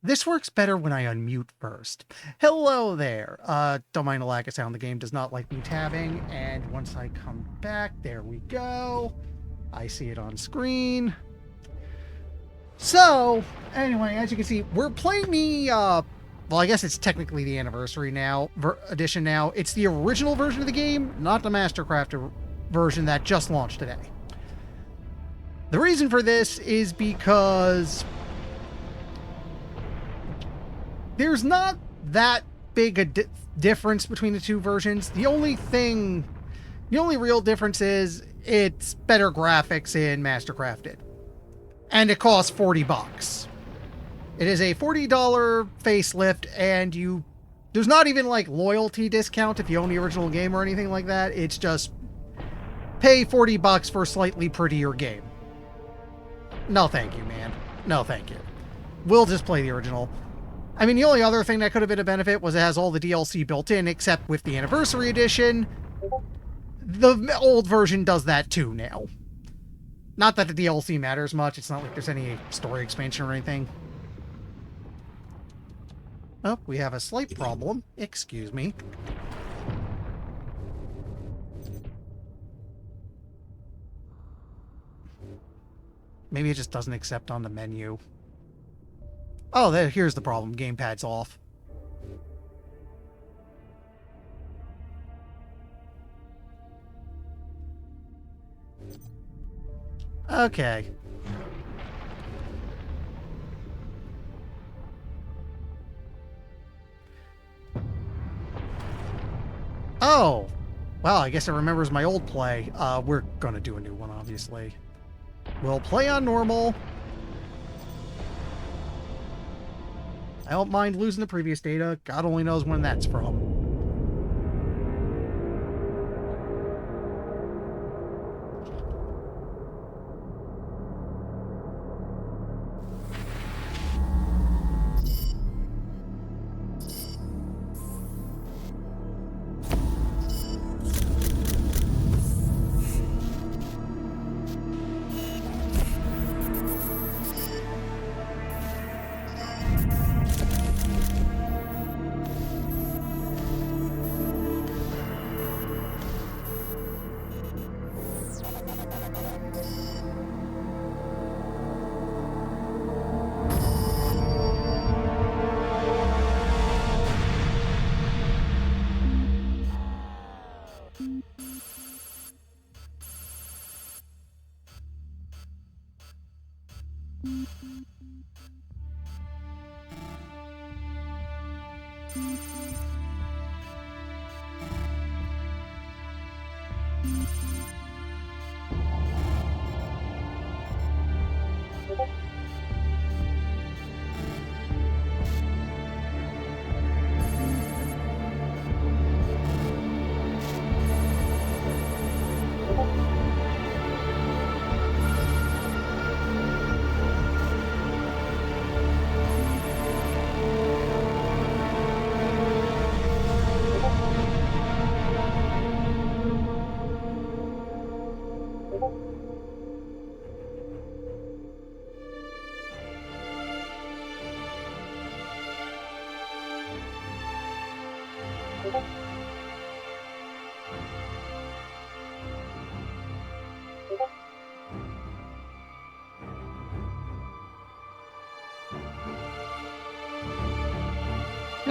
This works better when I unmute first. Hello there. Don't mind the lack of sound. The game does not like me tabbing. And once I come back, there we go. I see it on screen. So, anyway, as you can see, we're playing the, well, I guess it's technically the anniversary now, edition now. It's the original version of the game, not the Mastercraft version that just launched today. The reason for this is because there's not that big a difference between the two versions. The only real difference is it's better graphics in Mastercrafted. And it costs $40. It is a $40 facelift, and there's not even like loyalty discount if you own the original game or anything like that. It's just pay $40 for a slightly prettier game. No thank you, man. No thank you. We'll just play the original. I mean, the only other thing that could have been a benefit was it has all the DLC built in, except with the Anniversary Edition, the old version does that too now. Not that the DLC matters much, it's not like there's any story expansion or anything. Oh, we have a slight problem. Excuse me. Maybe it just doesn't accept on the menu. Oh, here's the problem. Gamepad's off. Okay. Oh! Well, I guess it remembers my old play. We're gonna do a new one, obviously. We'll play on normal. I don't mind losing the previous data. God only knows when that's from. You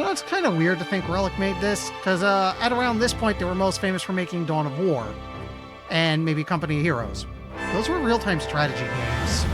know, it's kind of weird to think Relic made this, because at around this point they were most famous for making Dawn of War, and maybe Company of Heroes. Those were real-time strategy games.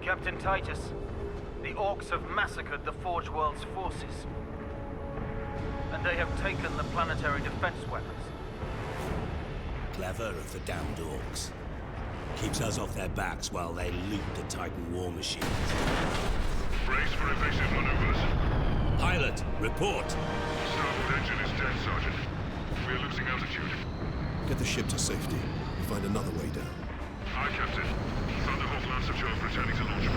Captain Titus, the Orcs have massacred the Forge World's forces. And they have taken the planetary defense weapons. Clever of the damned Orcs. Keeps us off their backs while they loot the Titan war machines. Brace for evasive maneuvers. Pilot, report! Starboard engine is dead, Sergeant. We are losing altitude. Get the ship to safety. We'll find another way down. Aye, Captain. Thunderhawk Lancer 12 returning to launch bay.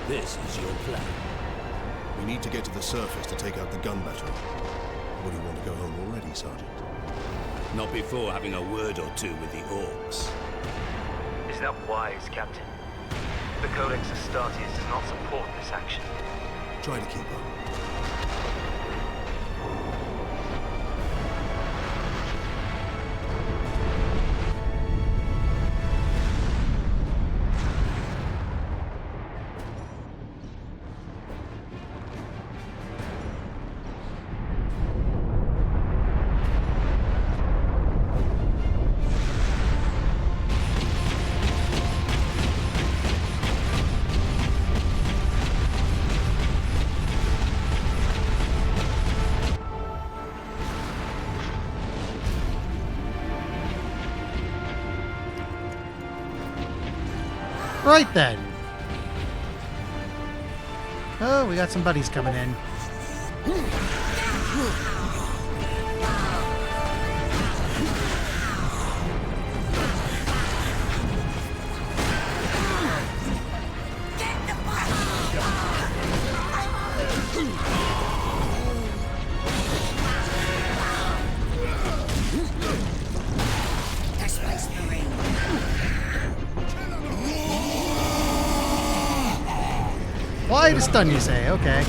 This is your plan. We need to get to the surface to take out the gun battery. Or do you want to go home already, Sergeant? Not before having a word or two with the Orcs. Is that wise, Captain? The Codex Astartes does not support this action. Try to keep up. Right then. Oh, we got some buddies coming in. Why to stun, you say? Okay.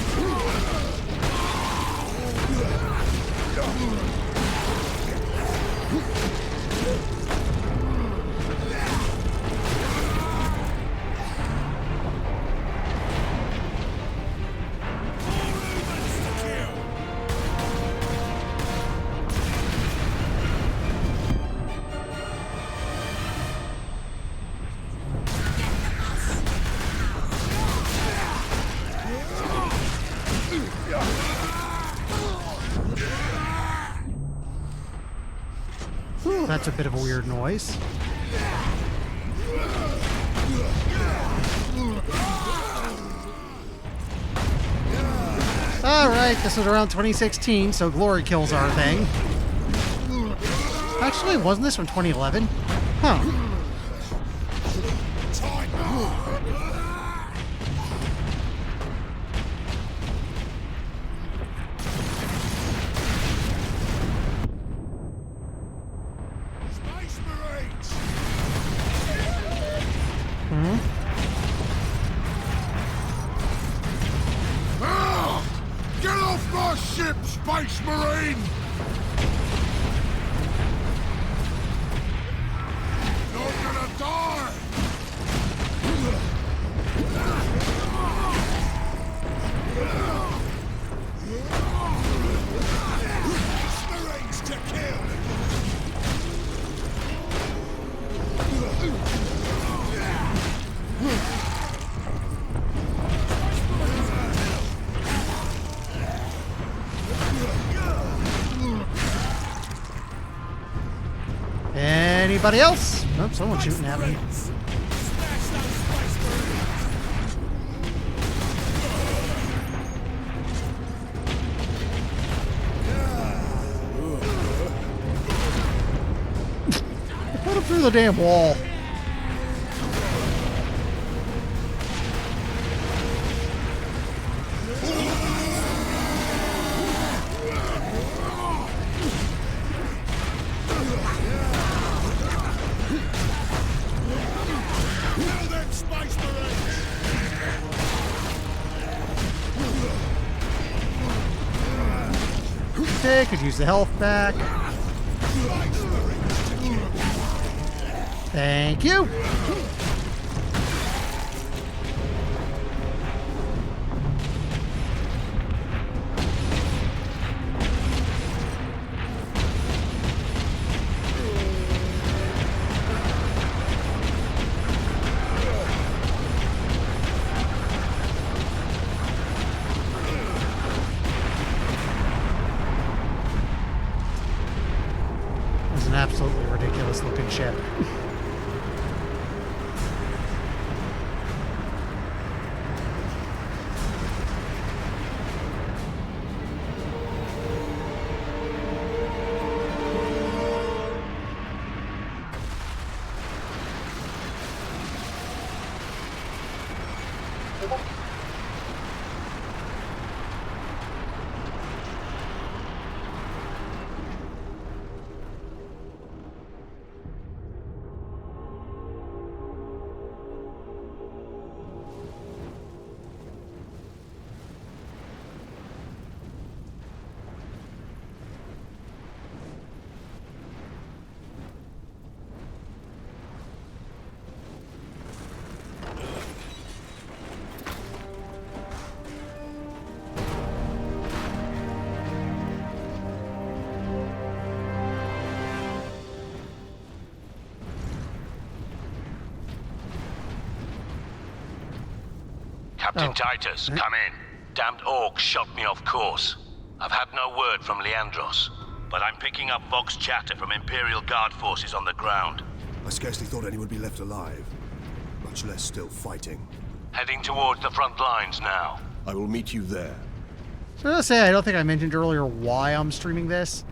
That's a bit of a weird noise. Alright, this was around 2016, so glory kills are a thing. Actually, wasn't this from 2011? Huh. Space Marines! Hmm? Get off my ship, Space Marine! You're gonna die! Space Marines to kill! Anybody else? Nope, someone's shooting at me. Put him through the damn wall. Kill them Space Marines! Okay, could use the health back. Space Marines to kill! Thank you. It's an absolutely ridiculous looking ship. Captain Oh. Titus, come in. Damned orcs shot me off course. I've had no word from Leandros, but I'm picking up Vox chatter from Imperial Guard forces on the ground. I scarcely thought anyone would be left alive, much less still fighting. Heading towards the front lines now. I will meet you there. So I'll say, I don't think I mentioned earlier why I'm streaming this.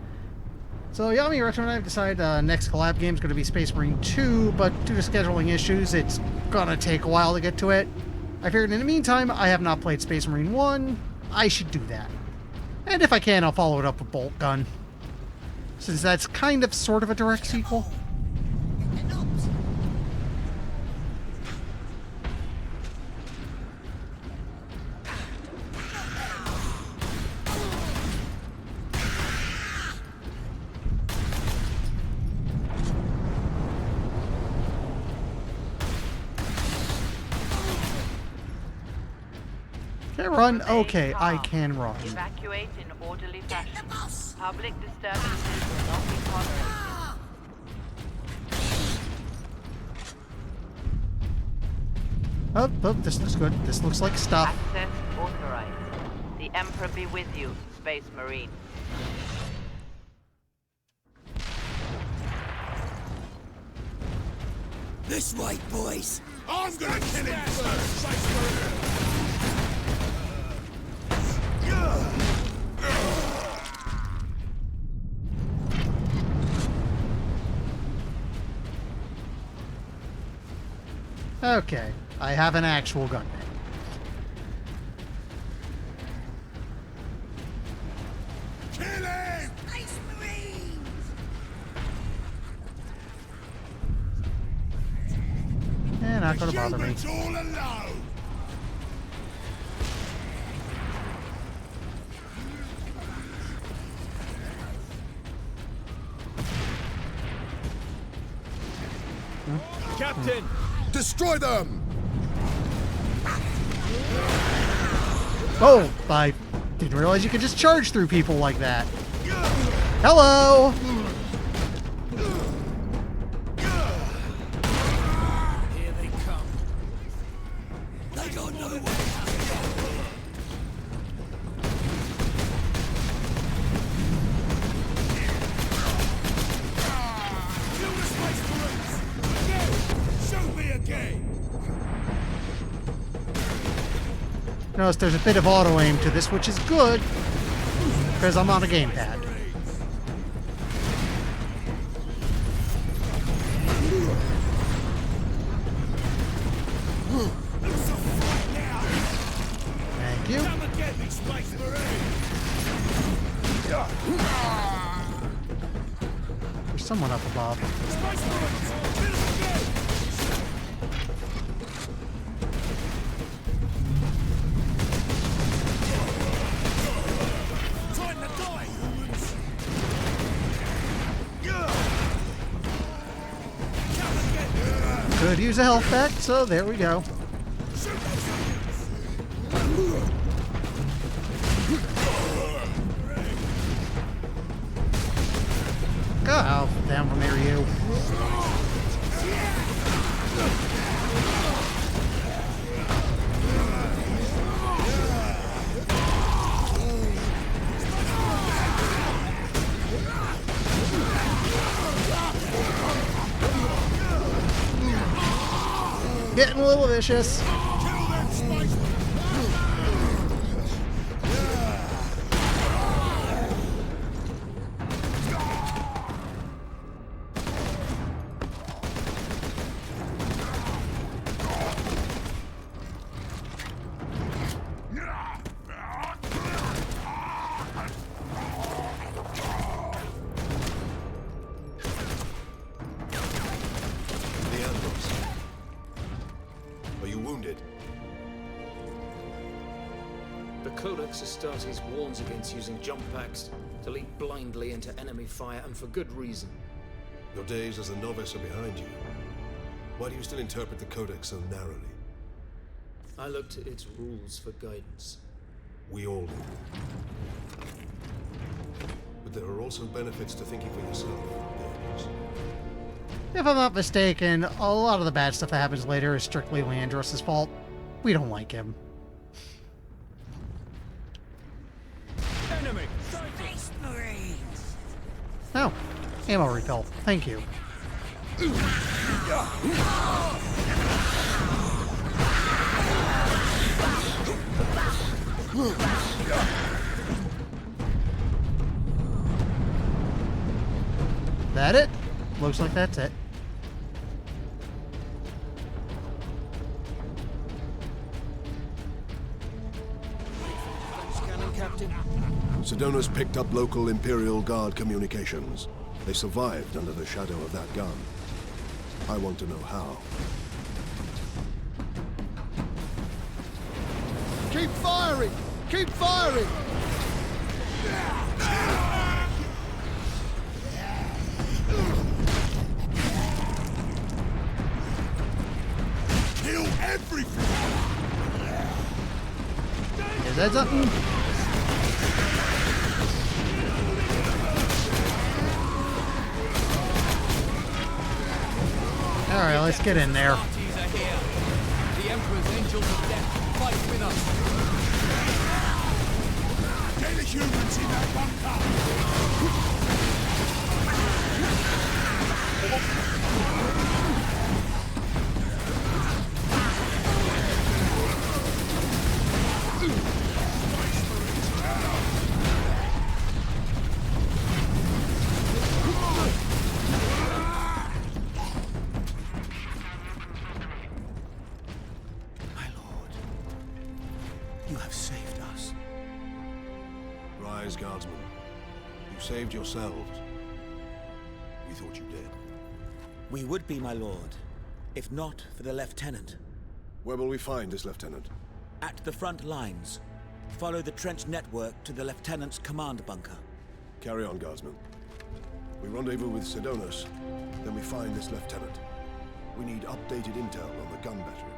So Yami, Retro, and I have decided next collab game is going to be Space Marine 2, but due to scheduling issues, it's going to take a while to get to it. I figured in the meantime, I have not played Space Marine 1. I should do that. And if I can, I'll follow it up with Bolt Gun, since that's kind of sort of a direct sequel. Can I run? Okay, I can run. Evacuate in orderly fashion. Public disturbances will not be tolerated. Oh, this looks good. This looks like stuff. Access authorized. The Emperor be with you, Space Marine. This way, boys. I'm gonna kill him first, Space Marine! Okay, I have an actual gun now. Kill him! Space Marines! Not gonna bother me. All alone! Captain! Destroy them! Oh, I didn't realize you could just charge through people like that. Hello! Here they come. They got nowhere. Shoot me again! Notice there's a bit of auto aim to this, which is good because I'm on a gamepad. Thank you. Come and get me, Space There's someone up above. Time to die, humans! Come and get me! Could use a health pack, so there we go. Go out down from near you. Getting a little vicious. Are you wounded? The Codex Astartes warns against using jump packs to leap blindly into enemy fire, and for good reason. Your days as a novice are behind you. Why do you still interpret the Codex so narrowly? I look to its rules for guidance. We all do. But there are also benefits to thinking for yourself. There is. If I'm not mistaken, a lot of the bad stuff that happens later is strictly Leandros' fault. We don't like him. Enemy! Space Marines! Oh, ammo refill. Thank you. That it? Looks like that's it. Sedona's picked up local Imperial Guard communications. They survived under the shadow of that gun. I want to know how. Keep firing! Keep firing! Kill everything! Is that something? Alright, let's get in there. The Emperor's Angels of Death fight with us! Get the humans in that bunker! wise guardsmen. You saved yourselves. We thought you dead. We would be, my lord, if not for the lieutenant. Where will we find this lieutenant? At the front lines. Follow the trench network to the lieutenant's command bunker. Carry on, guardsmen. We rendezvous with Sidonus, then we find this lieutenant. We need updated intel on the gun battery.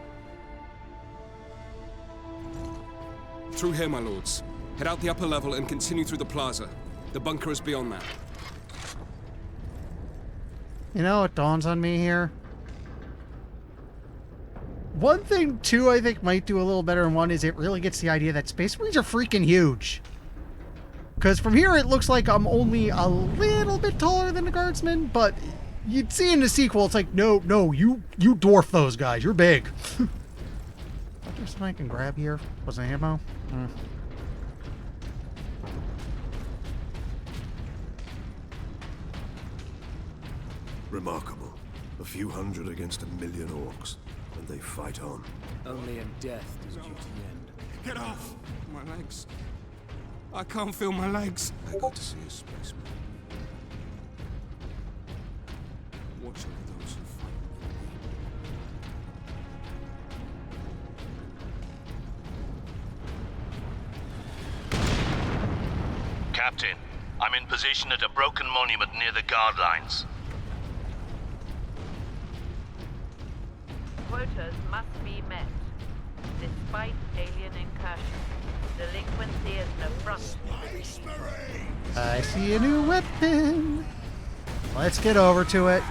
Through here, my lords. Head out the upper level and continue through the plaza. The bunker is beyond that. You know what dawns on me here? One thing, too, I think might do a little better than one is it really gets the idea that Space Marines are freaking huge. Because from here, it looks like I'm only a little bit taller than the Guardsmen, but you'd see in the sequel, it's like, no, you dwarf those guys. You're big. There's something I can grab here. Was it ammo? Remarkable. A few hundred against 1 million orcs. And they fight on. Only in death does duty end. Get off! My legs. I can't feel my legs. I got to see a spaceman. Watch over those who fight. Captain, I'm in position at a broken monument near the guard lines. Quotas must be met. Despite alien incursion, delinquency is an affront. I see a new weapon. Let's get over to it.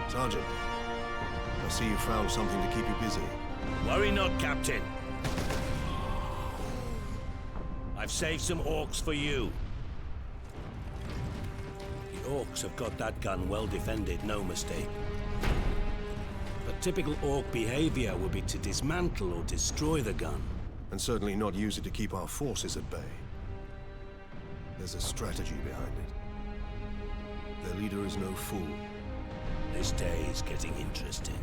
Sergeant, I see you found something to keep you busy. Worry not, Captain. I've saved some orcs for you. The orcs have got that gun well defended, no mistake. But typical orc behavior would be to dismantle or destroy the gun. And certainly not use it to keep our forces at bay. There's a strategy behind it. Their leader is no fool. This day is getting interesting.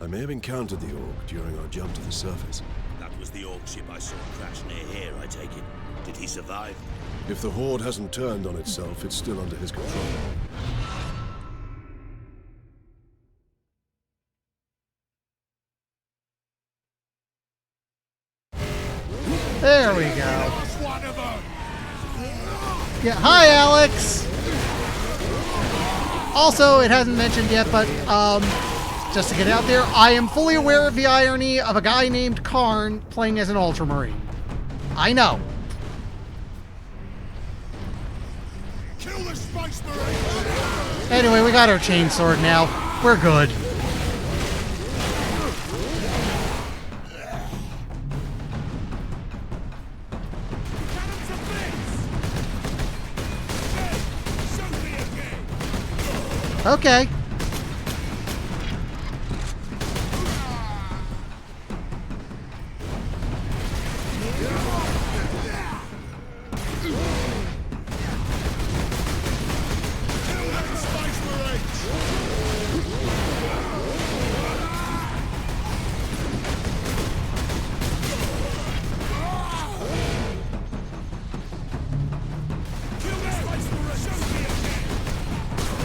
I may have encountered the orc during our jump to the surface. That was the orc ship I saw crash near here, I take it. Did he survive? If the Horde hasn't turned on itself, it's still under his control. There we go. Yeah, hi, Alex. Also, it hasn't mentioned yet, but just to get out there, I am fully aware of the irony of a guy named Karn playing as an Ultramarine. I know. Kill the Space Marine! Anyway, we got our chainsword now. We're good. Okay.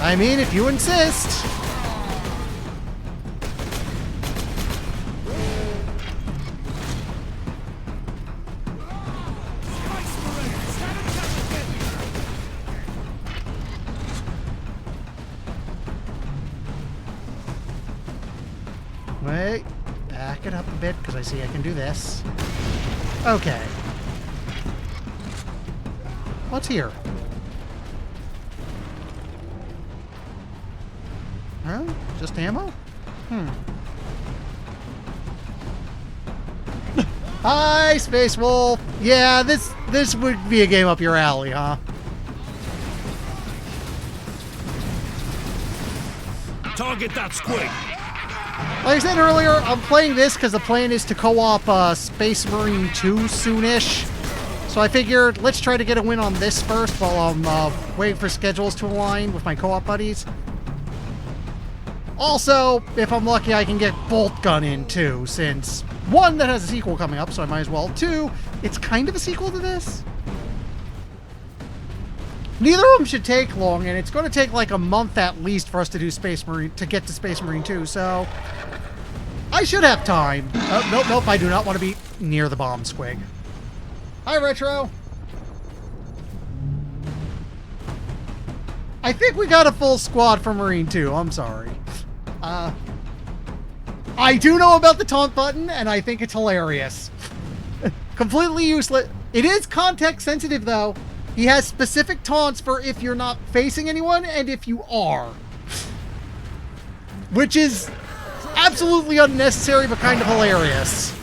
I mean, if you insist. Wait, back it up a bit because I see I can do this. Okay. What's here? Huh? Just ammo? Hi, Space Wolf. Yeah, this would be a game up your alley, huh? Target that squig! Like I said earlier, I'm playing this because the plan is to co-op Space Marine 2 soonish. So I figured let's try to get a win on this first while I'm waiting for schedules to align with my co-op buddies. Also, if I'm lucky, I can get Bolt Gun in too, since one, that has a sequel coming up, so I might as well. Two, it's kind of a sequel to this. Neither of them should take long, and it's going to take like a month at least for us to do Space Marine, to get to Space Marine 2, so I should have time. Oh, nope, I do not want to be near the bomb squig. Hi, Retro. I think we got a full squad for Marine 2. I'm sorry. I do know about the taunt button, and I think it's hilarious. Completely useless. It is context sensitive, though. He has specific taunts for if you're not facing anyone and if you are. Which is absolutely unnecessary, but kind of hilarious.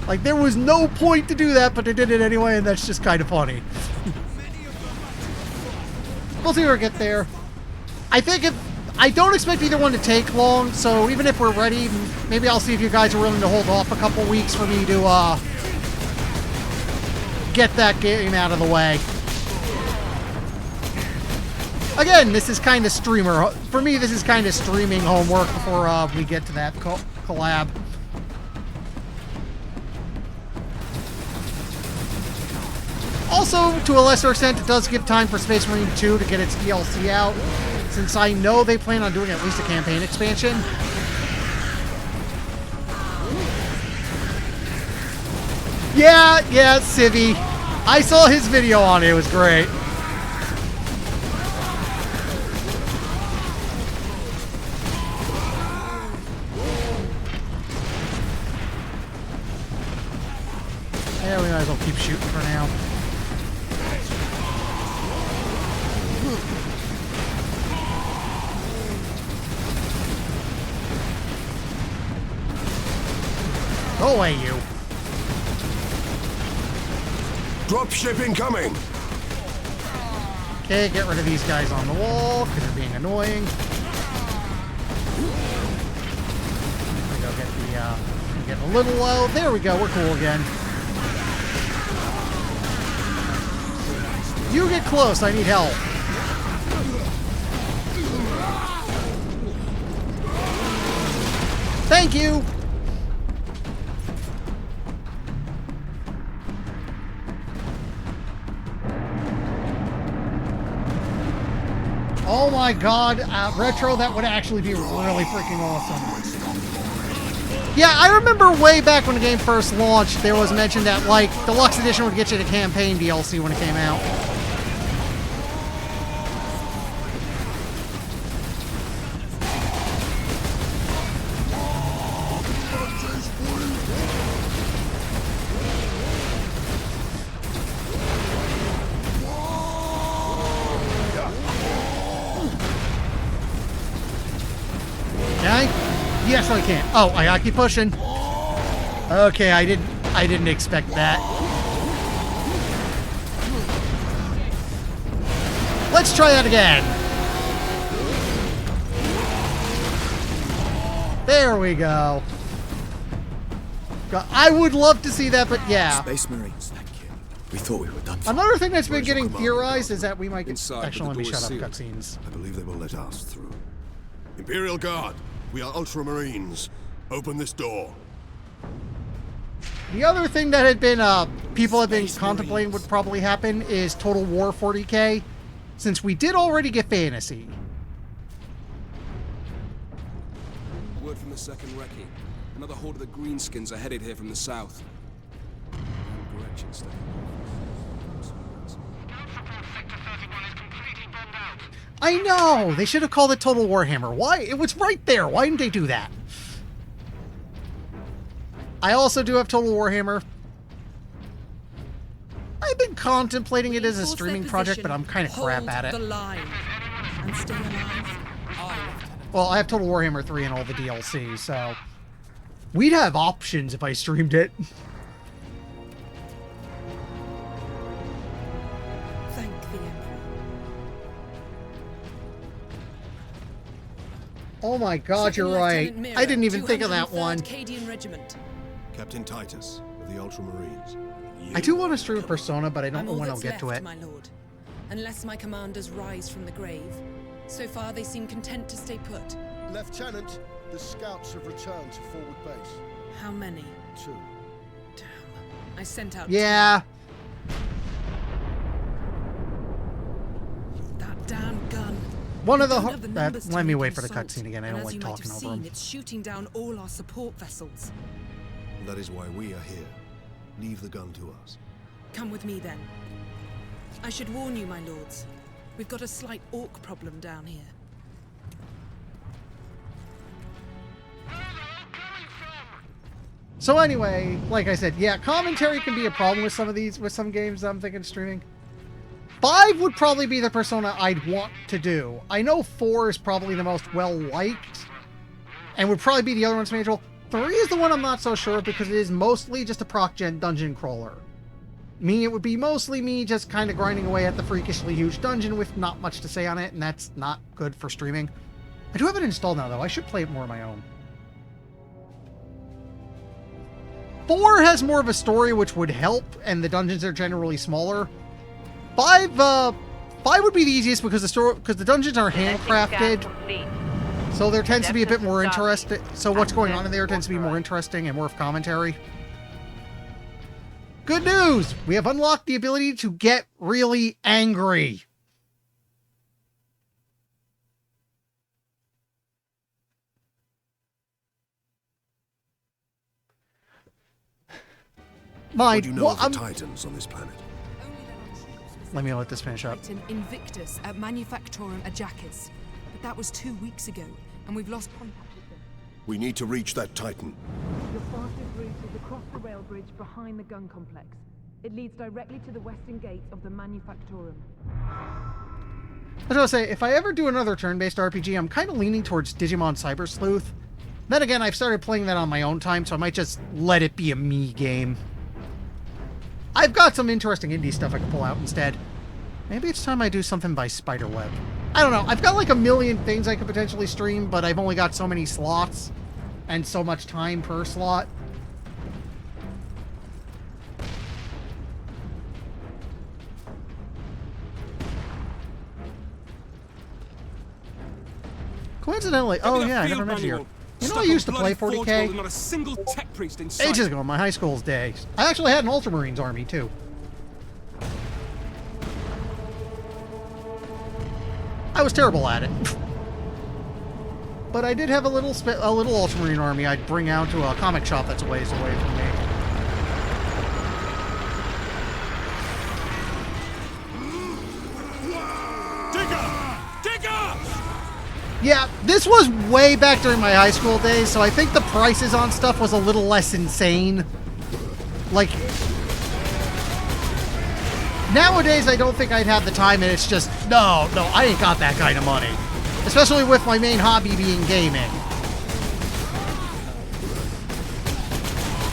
Like, there was no point to do that, but they did it anyway, and that's just kind of funny. We'll see where we get there. I don't expect either one to take long, so even if we're ready, maybe I'll see if you guys are willing to hold off a couple weeks for me to, get that game out of the way. Again, this is kind of for me, this is kind of streaming homework before, we get to that collab. Also, to a lesser extent, it does give time for Space Marine 2 to get its DLC out, since I know they plan on doing at least a campaign expansion. Yeah, Civvy. I saw his video on it. It was great. Yeah, we might as well keep shooting for now. Go away, you. Dropship incoming! Okay, get rid of these guys on the wall, because they're being annoying. We go get the, get a little low. There we go, we're cool again. You get close, I need help. Thank you! Oh my god, Retro, that would actually be really freaking awesome. Yeah, I remember way back when the game first launched, there was mention that, like, Deluxe Edition would get you the campaign DLC when it came out. Yes, I can. Oh, I gotta keep pushing. Okay, I didn't expect that. Let's try that again. There we go. I would love to see that, but yeah. Space Marines, thank you. We thought we were done. Another thing that's been getting theorized is that we might get... Inside, Actually, let me shut up sealed. cutscenes. I believe they will let us through. Imperial Guard, we are Ultramarines. Open this door. The other thing that had been, people had been contemplating would probably happen is Total War 40k, since we did already get Fantasy. Word from the second recce. Another horde of the Greenskins are headed here from the south. Direction stay. I know! They should have called it Total Warhammer. Why? It was right there. Why didn't they do that? I also do have Total Warhammer. I've been contemplating it as a streaming project, but I'm kind of crap at it. Well, I have Total Warhammer 3 and all the DLC, so... We'd have options if I streamed it. Thank the Emperor. Oh my god, you're right. I didn't even think of that one. Captain Titus of the Ultramarines. I do want to stream Persona, but I don't know when I'll get to it. My lord. unless my commanders rise from the grave. So far, they seem content to stay put. Lieutenant, the scouts have returned to forward base. How many? 2. Damn. I sent out Yeah. that damn gun. One of We the... don't have numbers to let me make wait an for the assault, cutscene again. I and don't as like you might talking have over seen, them. it's shooting down all our support vessels. That is why we are here. Leave the gun to us. Come with me then. I should warn you, my lords. We've got a slight orc problem down here. So anyway, like I said, yeah, commentary can be a problem with some of these, with some games I'm thinking of streaming. 5 would probably be the Persona I'd want to do. I know 4 is probably the most well-liked, and would probably be the other one's manageable. 3 is the one I'm not so sure of because it is mostly just a proc-gen dungeon crawler. Meaning it would be mostly me just kind of grinding away at the freakishly huge dungeon with not much to say on it, and that's not good for streaming. I do have it installed now, though. I should play it more on my own. 4 has more of a story, which would help, and the dungeons are generally smaller. 5 would be the easiest because the dungeons are handcrafted, so there tends to be a bit more interesting. So what's going on in there tends to be more interesting and worth commentary. Good news! We have unlocked the ability to get really angry. What do you know of the Titans on this planet? Let me let this finish up. Titan Invictus at Manufactorum Ajakis. But that was 2 weeks ago, and we've lost contact with them. We need to reach that Titan. Your fastest route is across the rail bridge behind the gun complex. It leads directly to the western gate of the Manufactorum. I was gonna say, if I ever do another turn-based RPG, I'm kind of leaning towards Digimon Cyber Sleuth. Then again, I've started playing that on my own time, so I might just let it be a me game. I've got some interesting indie stuff I can pull out instead. Maybe it's time I do something by Spiderweb. I don't know. I've got like a million things I could potentially stream, but I've only got so many slots and so much time per slot. Coincidentally, oh yeah, I never mentioned you. You know I used to play 40K? Not a single tech priest in sight. Ages ago in my high school's days. I actually had an Ultramarines army too. I was terrible at it. But I did have a little Ultramarine army I'd bring out to a comic shop that's a ways away from me. Yeah, this was way back during my high school days, so I think the prices on stuff was a little less insane. Like, nowadays I don't think I'd have the time, and it's just, no, I ain't got that kind of money. Especially with my main hobby being gaming.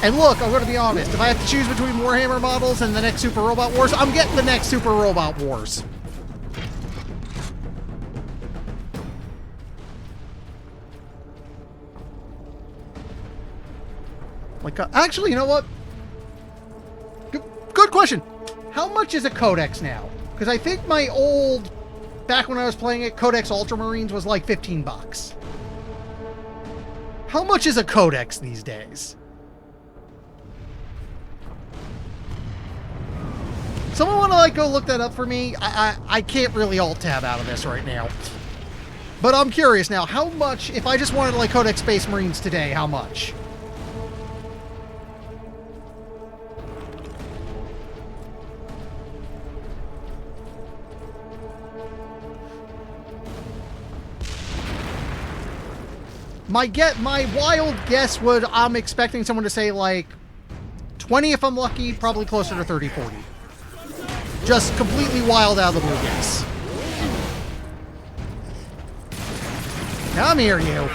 And look, I'm going to be honest, if I have to choose between Warhammer models and the next Super Robot Wars, I'm getting the next Super Robot Wars. Like, actually, you know what? Good question. How much is a Codex now? Because I think my old, back when I was playing it, Codex Ultramarines was like 15 bucks. How much is a Codex these days? Someone want to like go look that up for me? I can't really alt-tab out of this right now. But I'm curious now, how much, if I just wanted like Codex Space Marines today, how much? My wild guess would, I'm expecting someone to say like 20 if I'm lucky, probably closer to 30, 40. Just completely wild out of the blue guess. Come here, you.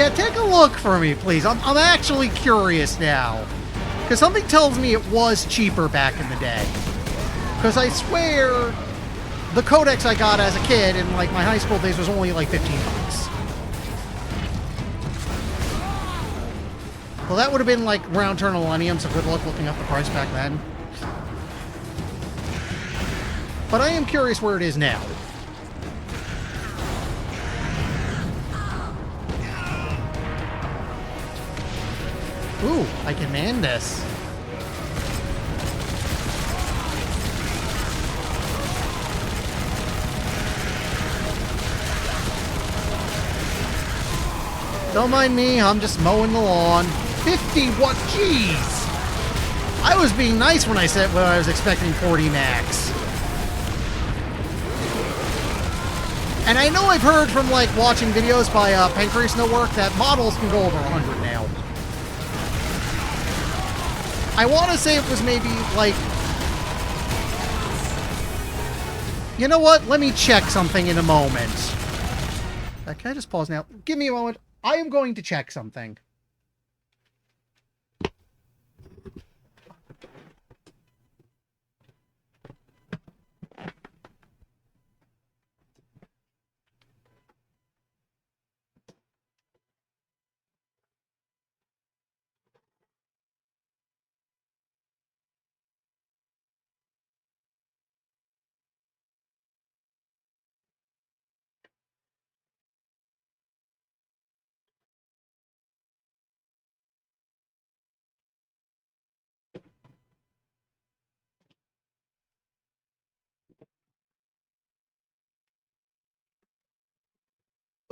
Yeah, take a look for me, please. I'm actually curious now. Because something tells me it was cheaper back in the day. Because I swear, the codex I got as a kid in, like, my high school days was only, like, 15 bucks. Well, that would have been, like, round turn of millennium, so good luck looking up the price back then. But I am curious where it is now. Ooh, I can man this. Don't mind me, I'm just mowing the lawn. 50 what? Jeez! I was being nice when I said I was expecting 40 max. And I know I've heard from, like, watching videos by Pancreas No Work that models can go over 100 now. I want to say it was maybe, like... You know what? Let me check something in a moment. Can I just pause now? Give me a moment. I am going to check something.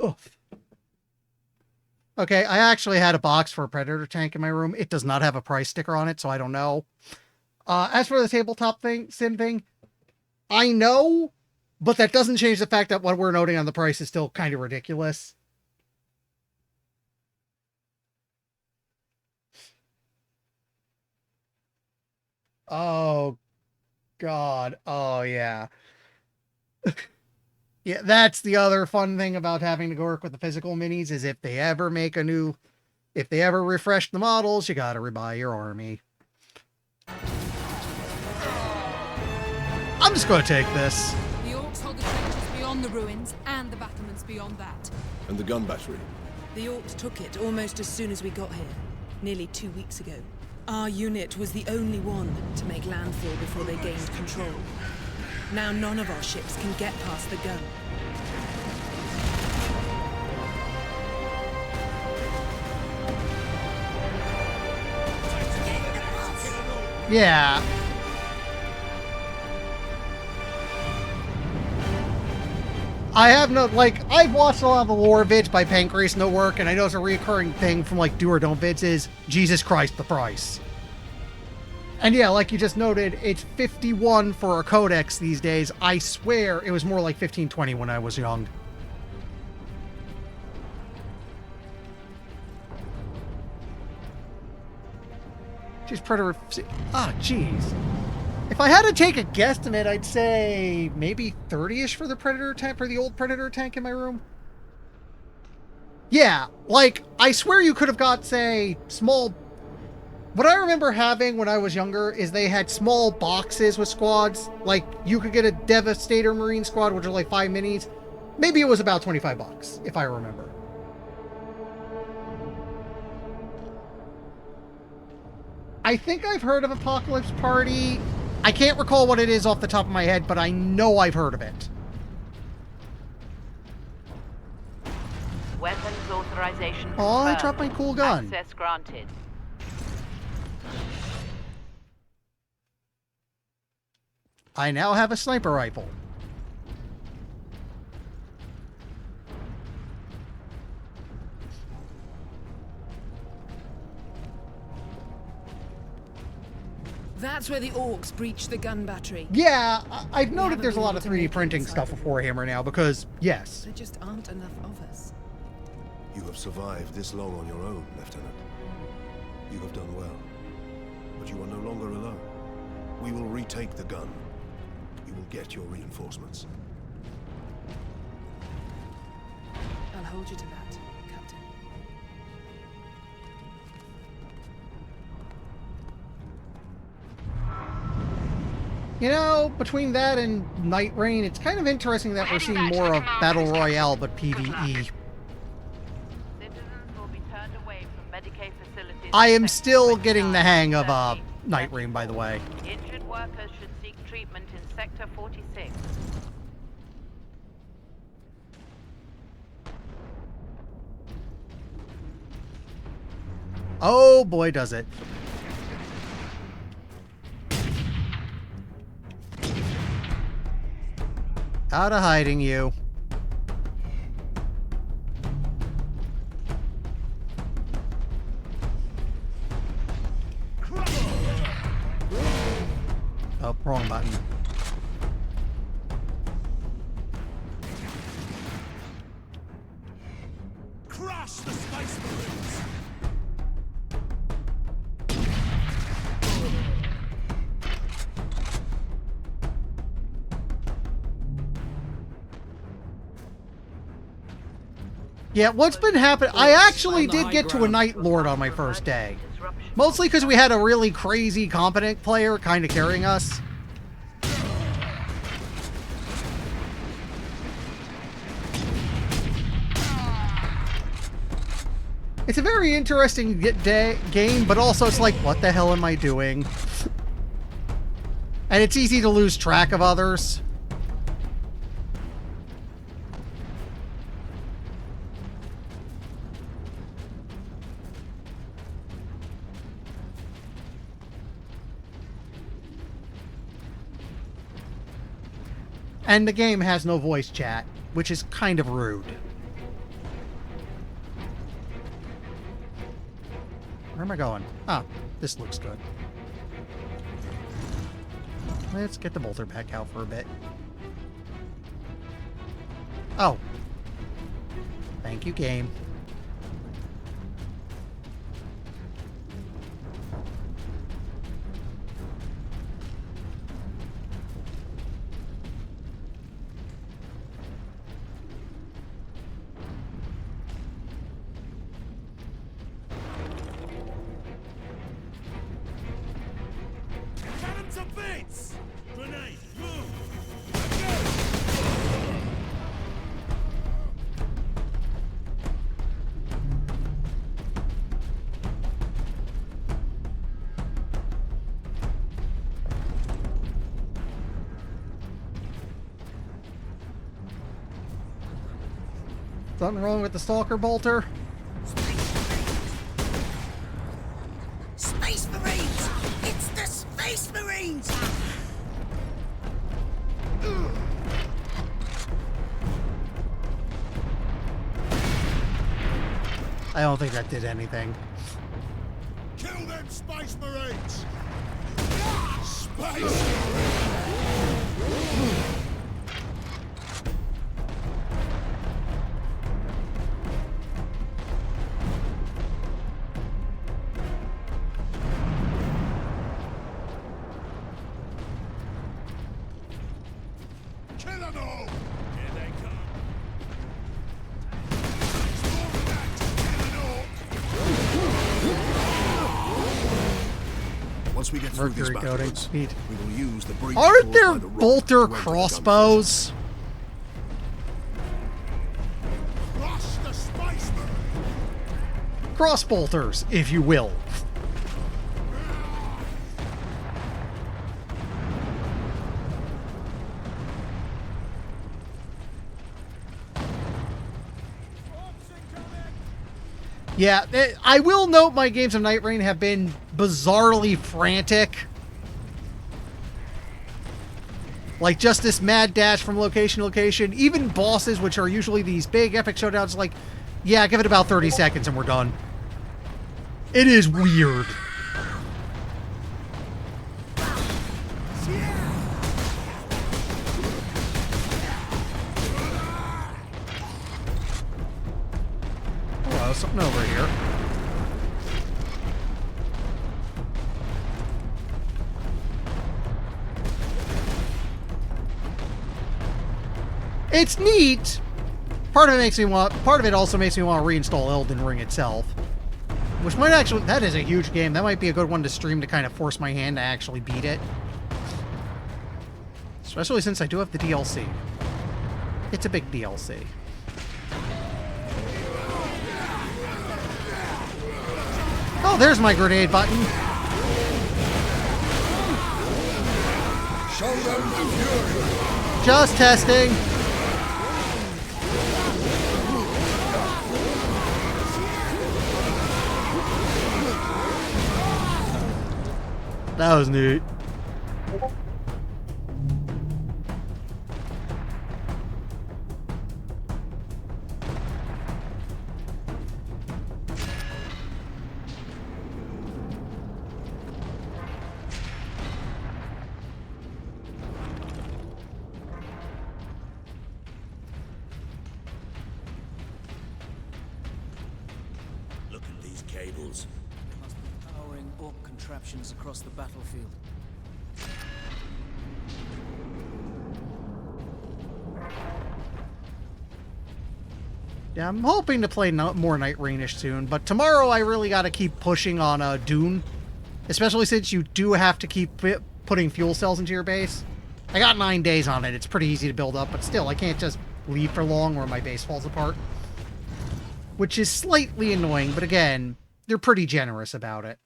Oof. Okay, I actually had a box for a Predator tank in my room. It does not have a price sticker on it, so I don't know. As for the tabletop sim thing, I know, but that doesn't change the fact that what we're noting on the price is still kind of ridiculous. Oh, God. Oh, yeah. Yeah, that's the other fun thing about having to work with the physical minis is if they ever refresh the models, you gotta rebuy your army. I'm just gonna take this. The Orcs hold the trenches beyond the ruins and the battlements beyond that. And the gun battery? The Orcs took it almost as soon as we got here, nearly 2 weeks ago. Our unit was the only one to make landfall before they gained control. Now none of our ships can get past the gun. Yeah. I have no, like, I've watched a lot of the lore vids by Pancreas No Work, and I know it's a reoccurring thing from, like, do or don't vids is, Jesus Christ, the price. And yeah, like you just noted, it's 51 for a codex these days. I swear it was more like 15, 20 when I was young. Jeez, Predator... Ah, jeez. If I had to take a guesstimate, I'd say maybe 30-ish for the Predator tank, for the old Predator tank in my room. Yeah, like, I swear you could have got, say, small... What I remember having when I was younger is they had small boxes with squads. Like, you could get a Devastator Marine squad, which are like 5 minis. Maybe it was about 25 bucks, if I remember. I think I've heard of Apocalypse Party. I can't recall what it is off the top of my head, but I know I've heard of it. Weapons authorization confirmed. Oh, I dropped my cool gun. Access granted. I now have a sniper rifle. That's where the Orcs breached the gun battery. Yeah, I've noted there's a lot of 3D printing stuff with Warhammer now because, yes. There just aren't enough of us. You have survived this long on your own, Lieutenant. You have done well. But you are no longer alone. We will retake the gun. You will get your reinforcements. I'll hold you to that, Captain. You know, between that and Night Rain, it's kind of interesting that we're seeing more of Battle Royale, but PvE. Citizens will be turned away from Medicaid facilities. I am in still Sector getting the 29, hang of 30, Night Rain, by the way. Injured workers should seek treatment in Sector 46. Oh boy, does it. Out of hiding, you. Oh, wrong button. Crush the Space Marines! Yeah, what's been happening? I actually did get to a Night Lord on my first day. Mostly because we had a really crazy, competent player kind of carrying us. It's a very interesting game, but also it's like, what the hell am I doing? And it's easy to lose track of others. And the game has no voice chat, which is kind of rude. Where am I going? Oh, this looks good. Let's get the bolter back out for a bit. Oh. Thank you, game. Something wrong with the Stalker bolter? Space Marines! It's the Space Marines! I don't think that did anything. Kill them Space Marines! Space Marines! Once we get through these Mercury coating. battles, Neat. we will use the breach Aren't caused there by the rock bolter to enter the gun crossbows? Crush the Space Marines! Cross bolters, if you will. Yeah, I will note my games of Night Rain have been bizarrely frantic. Like just this mad dash from location to location. Even bosses, which are usually these big epic showdowns, like, yeah, give it about 30 seconds and we're done. It is weird. Hello, something over here. It's neat. Part of it also makes me want to reinstall Elden Ring itself. Which might actually, that is a huge game. That might be a good one to stream to kind of force my hand to actually beat it. Especially since I do have the DLC. It's a big DLC. Oh, there's my grenade button. Show them the fury. Just testing. That was neat. Look at these cables. They must be powering orc contraptions across the battlefield. Yeah, I'm hoping to play more Night Rainish soon, but tomorrow I really got to keep pushing on Dune, especially since you do have to keep putting fuel cells into your base. I got 9 days on it. It's pretty easy to build up, but still, I can't just leave for long or my base falls apart. Which is slightly annoying, but again, they're pretty generous about it.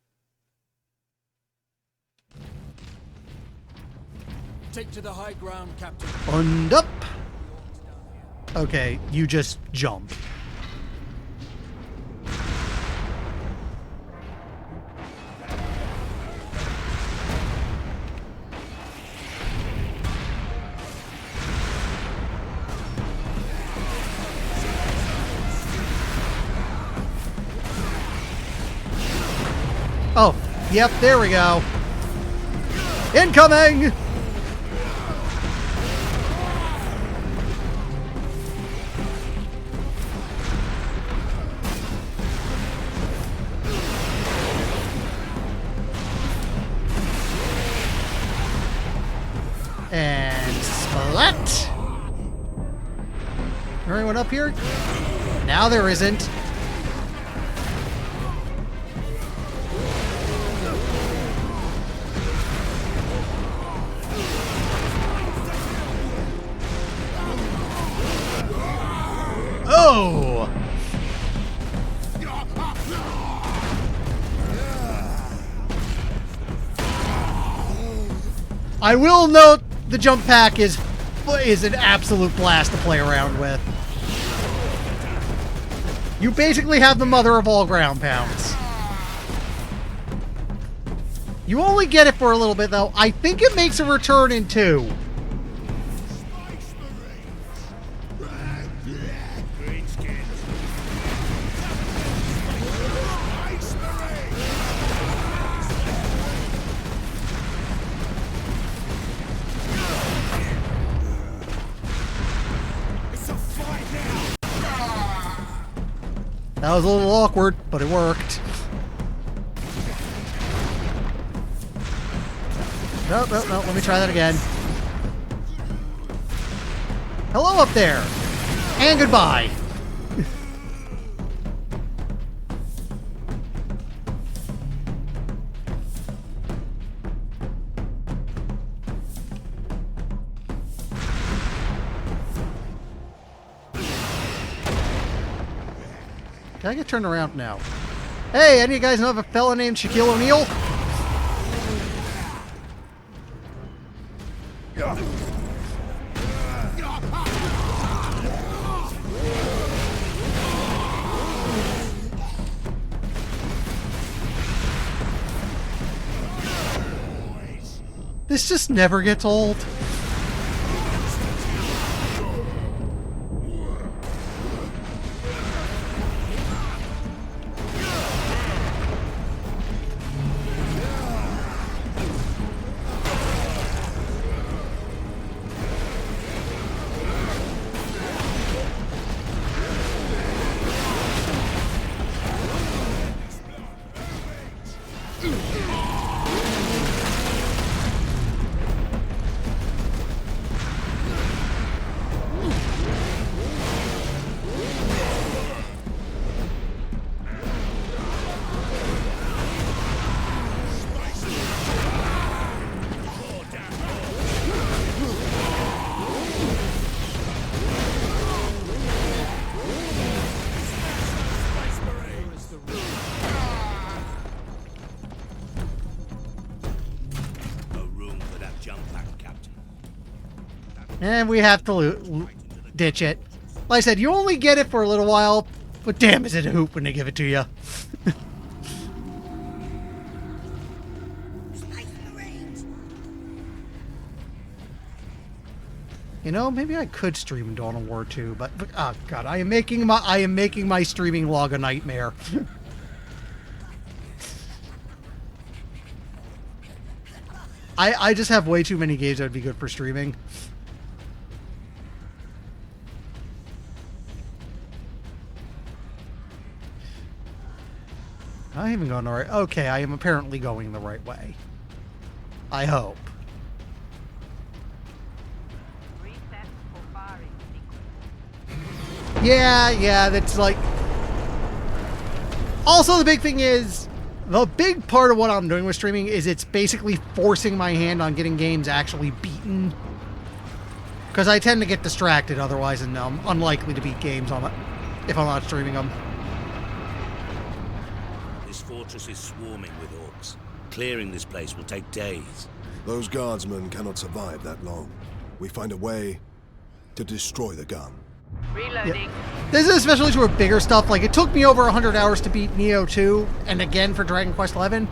Take to the high ground, Captain. And up! Okay, you just jump. Oh, yep, there we go. Incoming! And splat! Anyone up here? Now there isn't. Oh! I will note the jump pack is an absolute blast to play around with. You basically have the mother of all ground pounds. You only get it for a little bit though. I think it makes a return in 2. That was a little awkward, but it worked. No, let me try that again. Hello up there! And goodbye! Can I get turned around now? Hey, any of you guys know of a fella named Shaquille O'Neal? This just never gets old. jump pack, Captain. And we have to ditch it. Like I said, you only get it for a little while, but damn, is it a hoop when they give it to you. You know, maybe I could stream Dawn of War 2, but oh god, I am making my streaming log a nightmare. I just have way too many games that would be good for streaming. I haven't gone the right. Okay, I am apparently going the right way. I hope. Yeah, that's like... Also, the big thing is, the big part of what I'm doing with streaming is it's basically forcing my hand on getting games actually beaten. Because I tend to get distracted otherwise, and I'm unlikely to beat games on it if I'm not streaming them. This fortress is swarming with orcs. Clearing this place will take days. Those guardsmen cannot survive that long. We find a way to destroy the gun. Reloading. Yeah. This is especially true of bigger stuff. Like, it took me over 100 hours to beat Neo 2, and again for Dragon Quest XI.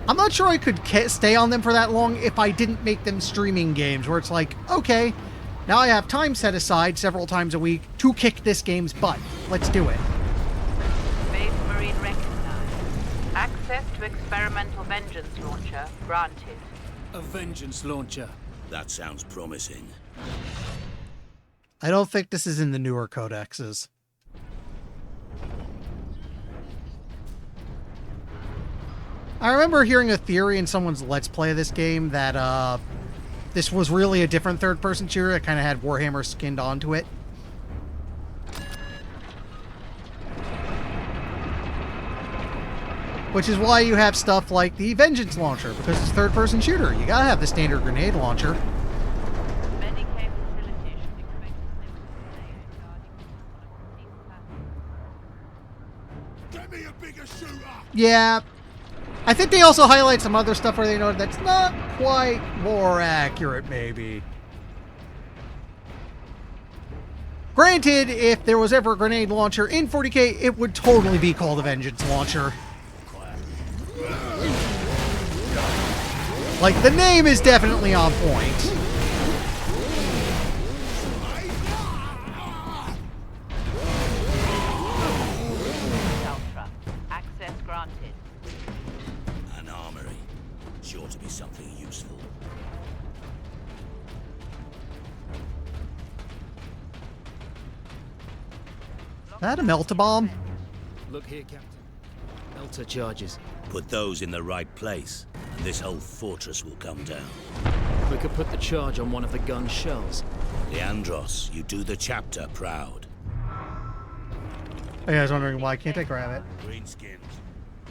I'm not sure I could stay on them for that long if I didn't make them streaming games, where it's like, okay, now I have time set aside several times a week to kick this game's butt. Let's do it. Space Marine recognized. Access to experimental vengeance launcher granted. A vengeance launcher. That sounds promising. I don't think this is in the newer codexes. I remember hearing a theory in someone's Let's Play of this game that this was really a different third-person shooter that kind of had Warhammer skinned onto it. Which is why you have stuff like the Vengeance Launcher, because it's a third-person shooter. You gotta have the standard grenade launcher. Yeah. I think they also highlight some other stuff where they know that's not quite more accurate, maybe. Granted, if there was ever a grenade launcher in 40K, it would totally be called a Vengeance Launcher. Like, the name is definitely on point. An armory. Sure to be something useful. Is that a melt-a-bomb? Look here, Captain. Melter charges. Put those in the right place, and this whole fortress will come down. We could put the charge on one of the gun's shells. Leandros, you do the chapter proud. Are you guys wondering why can't I grab it? Greenskins.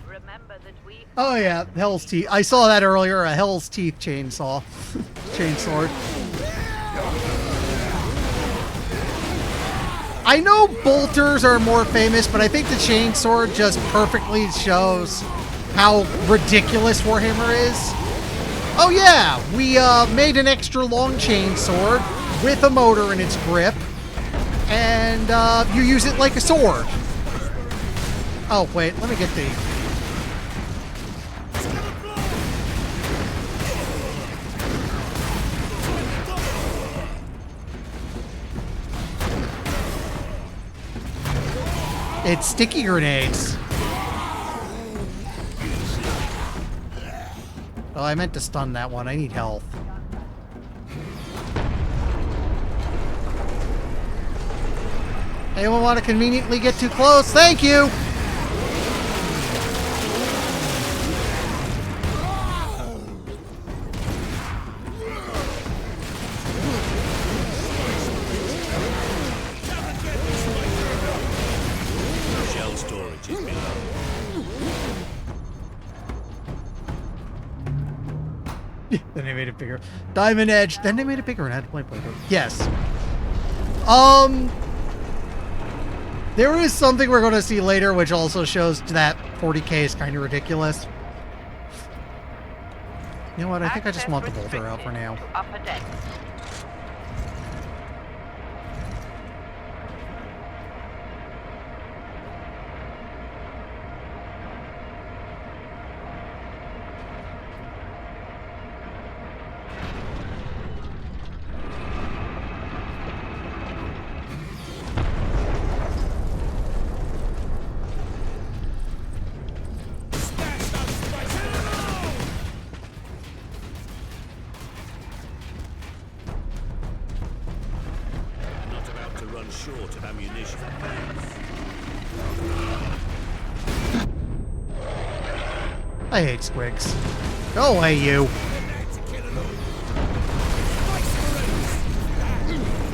Remember that we... Oh yeah, Hell's Teeth. I saw that earlier, a Hell's Teeth chainsaw. Chainsword. I know bolters are more famous, but I think the chainsword just perfectly shows how ridiculous Warhammer is. Oh yeah, we made an extra long chainsword with a motor in its grip, and you use it like a sword. Oh wait, let me get the... It's sticky grenades. Oh, I meant to stun that one. I need health. Anyone want to conveniently get too close? Thank you! Shell storage is below. Then they made it bigger. Diamond Edge. Then they made it bigger and had to play playthrough. Yes. There is something we're going to see later, which also shows that 40K is kind of ridiculous. You know what? I think I just Access want the bolter out for restricted now. to upper decks. Not about to run short of ammunition. I hate squigs. Go away, you.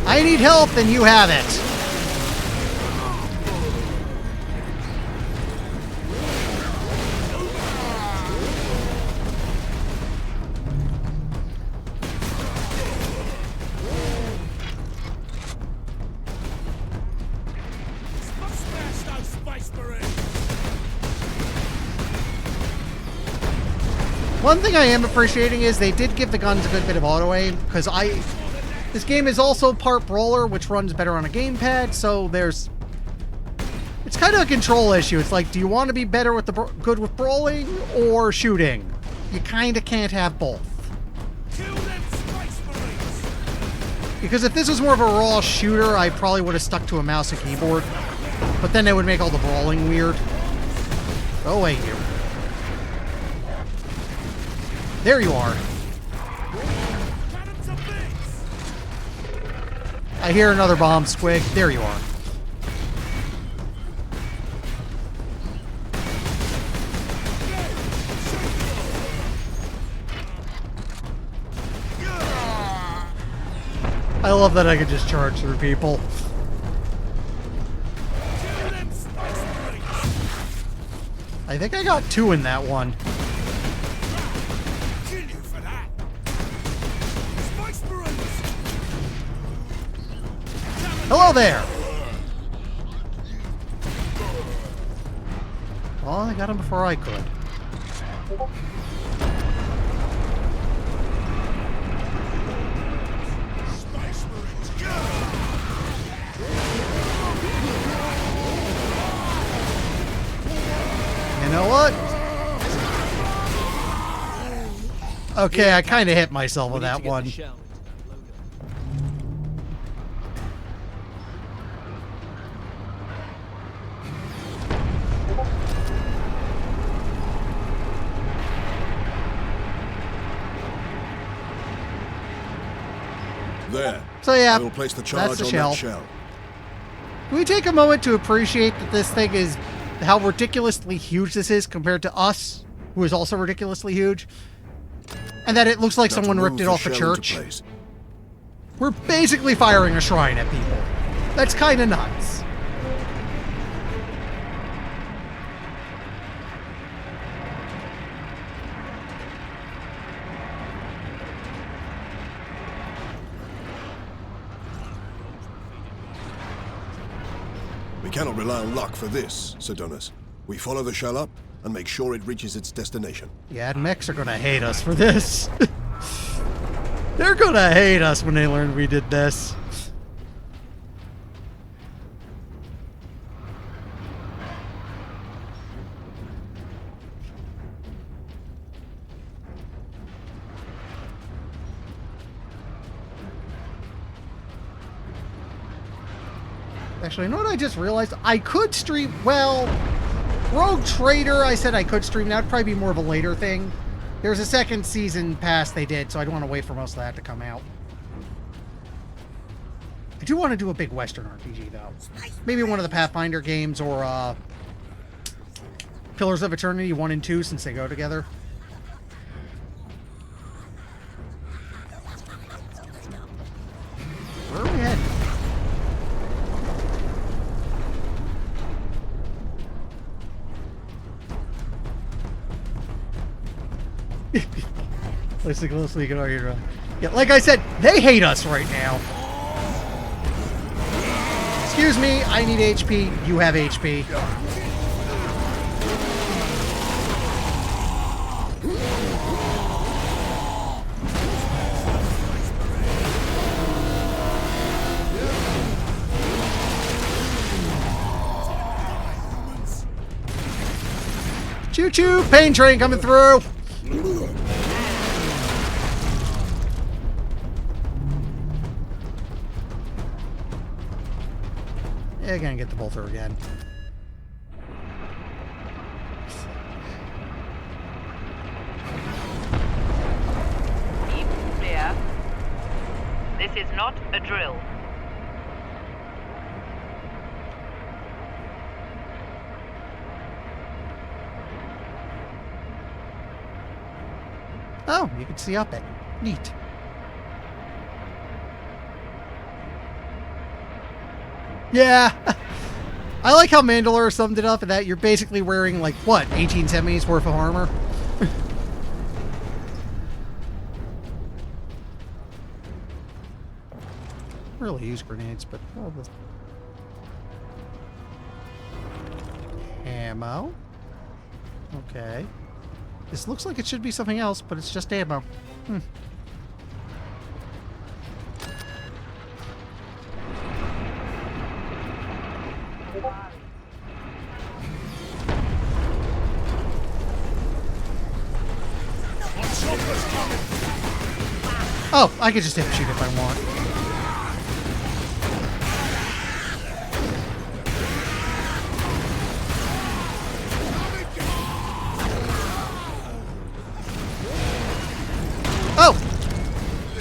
I need help, and you have it. One thing I am appreciating is they did give the guns a good bit of auto aim, because this game is also part brawler, which runs better on a gamepad, so it's kind of a control issue. It's like, do you want to be better with good with brawling or shooting? You kind of can't have both. Because if this was more of a raw shooter, I probably would have stuck to a mouse and keyboard, but then it would make all the brawling weird. Go away, you. There you are. I hear another bomb, Squig. There you are. I love that I can just charge through people. I think I got 2 in that one. Hello there! Well, I got him before I could. You know what? Okay, I kind of hit myself with that one. There. So yeah, I will place the charge that's the on shell. that shell. Can we take a moment to appreciate that this thing is how ridiculously huge this is compared to us, who is also ridiculously huge, and that it looks like Now someone to ripped move it the off a shell into church? place. We're basically firing a shrine at people. That's kind of nuts. We cannot rely on luck for this, Sidonus. We follow the shell up and make sure it reaches its destination. Yeah, mechs are gonna hate us for this. They're gonna hate us when they learn we did this. Actually, you know what I just realized? I could stream, well, Rogue Trader, I said I could stream. That would probably be more of a later thing. There's a second season pass they did, so I'd want to wait for most of that to come out. I do want to do a big Western RPG, though. Maybe one of the Pathfinder games, or Pillars of Eternity 1 and 2, since they go together. Where are we heading? Listen closely, you can argue. Yeah, like I said, they hate us right now. Excuse me, I need HP. You have HP. Choo-choo! Pain train coming through! Yeah, gonna get the bolter again. Keep clear. This is not a drill. Oh, you can see up it. Neat. Yeah. I like how Mandalore summed it up in that you're basically wearing, like, what, 1870s worth of armor? Really use grenades, but... Oh, ammo. Okay. This looks like it should be something else, but it's just ammo. Oh, I could just hip shoot if I want. Oh!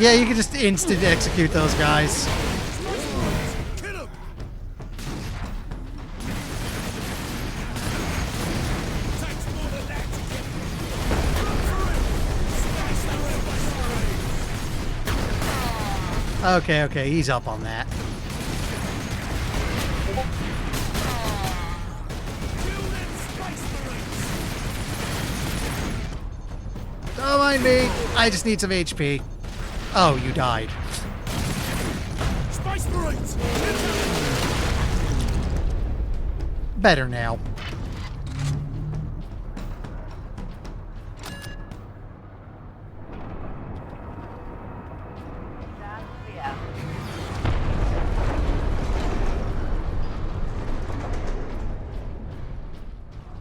Yeah, you can just instant execute those guys. Okay, he's up on that. Don't mind me. I just need some HP. Oh, you died. Space Marines! Better now.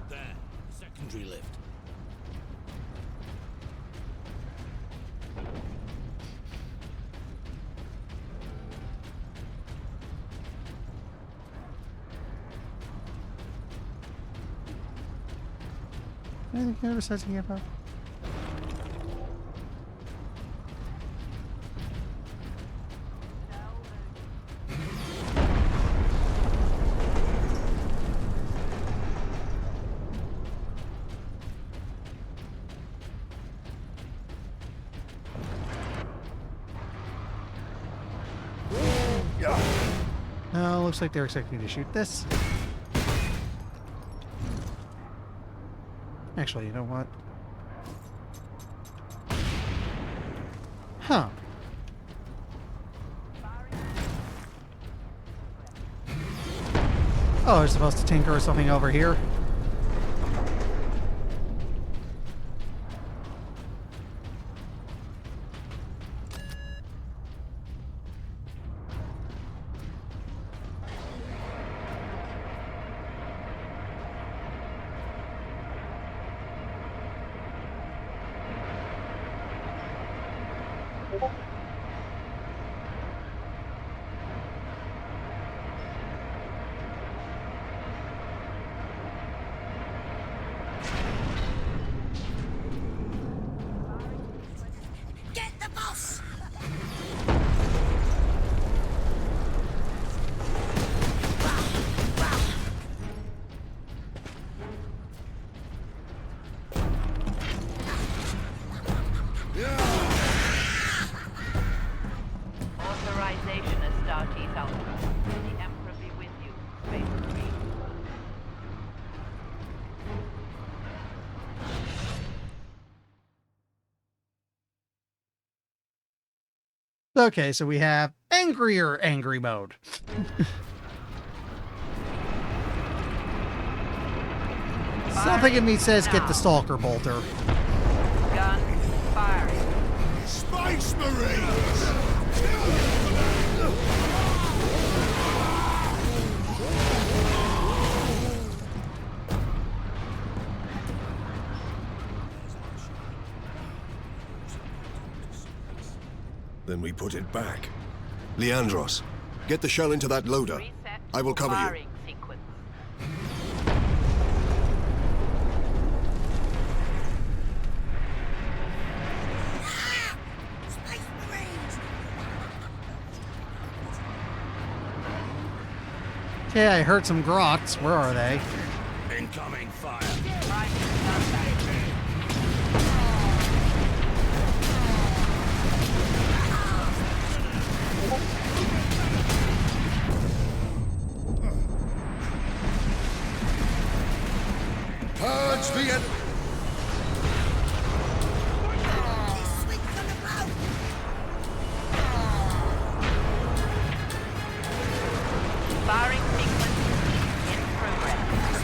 There. Secondary lift. Anything here besides the about? No, looks like they're expecting me to shoot this. Actually, you know what? Huh. Oh, I was supposed to tinker or something over here. Authorization Astartes Alpha. The Emperor be with you, Space Marine. Okay, so we have angrier angry mode. Something in me says get the Stalker Bolter. Gun firing. Space Marines! Then we put it back. Leandros, get the shell into that loader. Reset I will cover you. firing sequence. Okay, I heard some grots. Where are they? Incoming fire. Purge the enemy! Firing sequence in progress.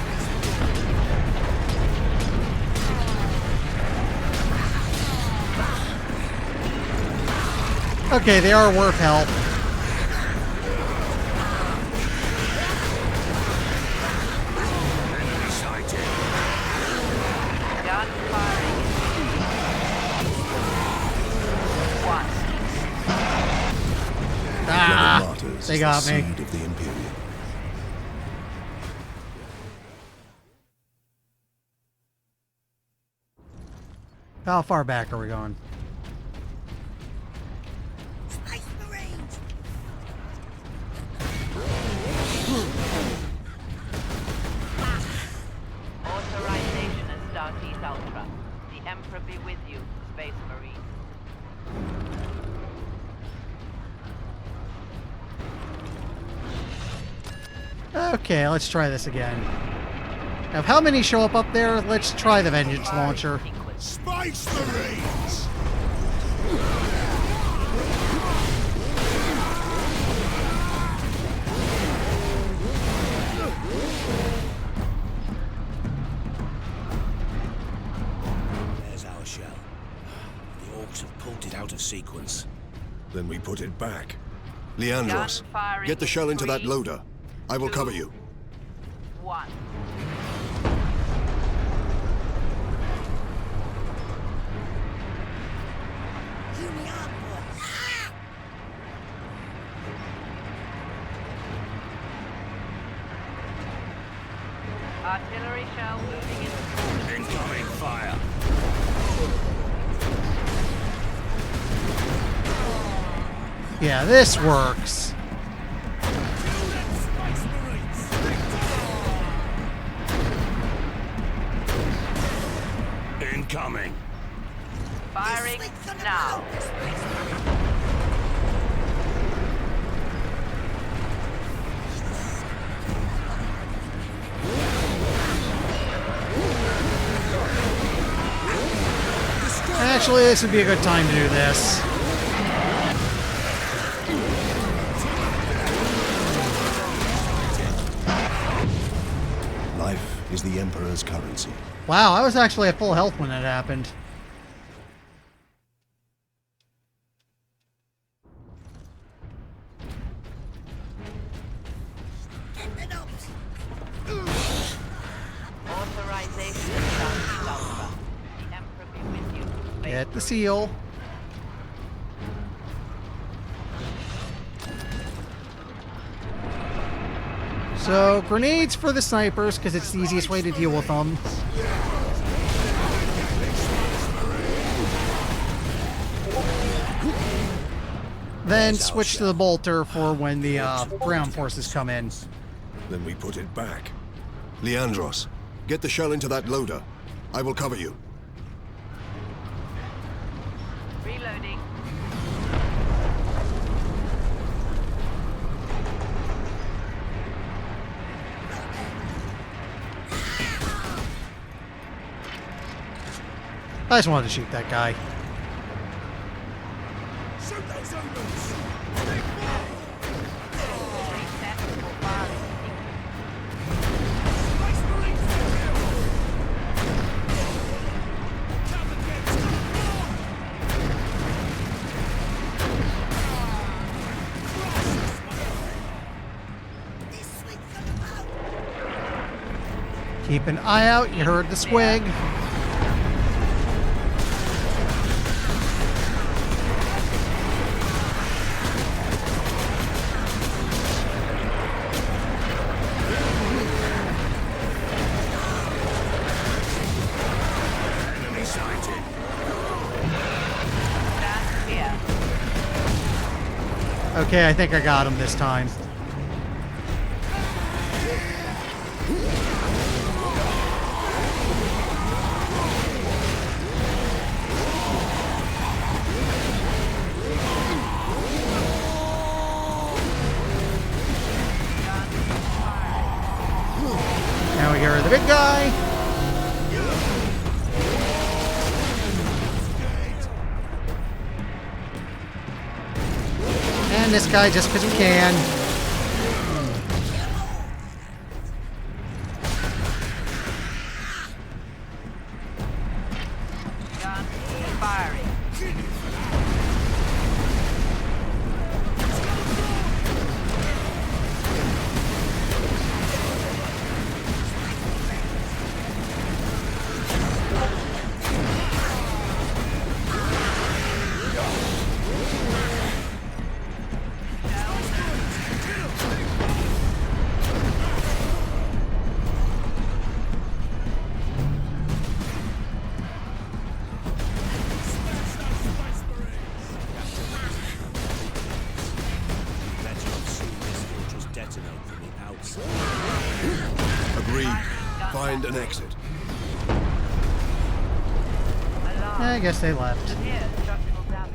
Okay, they are worth help. Gun firing. One. Ah, Martyrs they is got the me. seed of the Imperium. How far back are we going? Authorization as Starkeys Ultra. The Emperor be with you, Space Marine. Okay, let's try this again. Now, how many show up there? Let's try the Vengeance Launcher. Space Marines! There's our shell. The orcs have pulled it out of sequence. Then we put it back. Leandros, Gun firing get the shell in into that 3, loader. I will 2, cover you. 1. Artillery shell moving in. Incoming fire. Yeah, this works. Incoming. Firing now. Actually, this would be a good time to do this. Life is the Emperor's currency. Wow, I was actually at full health when that happened. Authorization as Starkeys Ultra. The Emperor be with you, Space Get the seal. So, grenades for the snipers, because it's the easiest way to deal with them. Then switch to the bolter for when the ground forces come in. Then we put it back. Leandros, get the shell into that loader. I will cover you. Reloading. I just wanted to shoot that guy. Reset for firing sequence. Keep an eye out. You heard the swig. Okay, I think I got him this time. Now we get rid of the big guy. And this guy just because we can. Gun firing. Agreed. Find an exit. I guess they left. Severe structural damage.